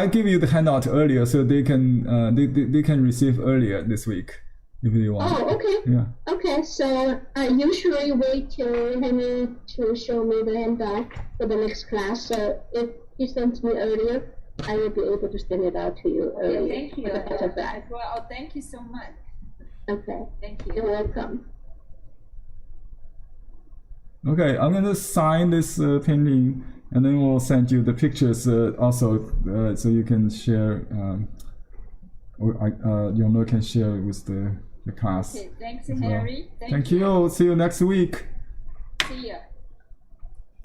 I give you the handout earlier so they can receive earlier this week if they want. Oh, okay. Yeah. Okay, so I usually wait till Henry to show me the handout for the next class. So if he sends me earlier, I will be able to send it out to you earlier. Thank you. For the better As fact. well. Oh, thank you so much. Okay, Thank you're you. welcome. Okay, I'm gonna sign this painting, and then we'll send you the pictures also, so you can share. Or Yong can share with the class. Okay, thanks, as well. Henry. Thank you. See you next week. See ya.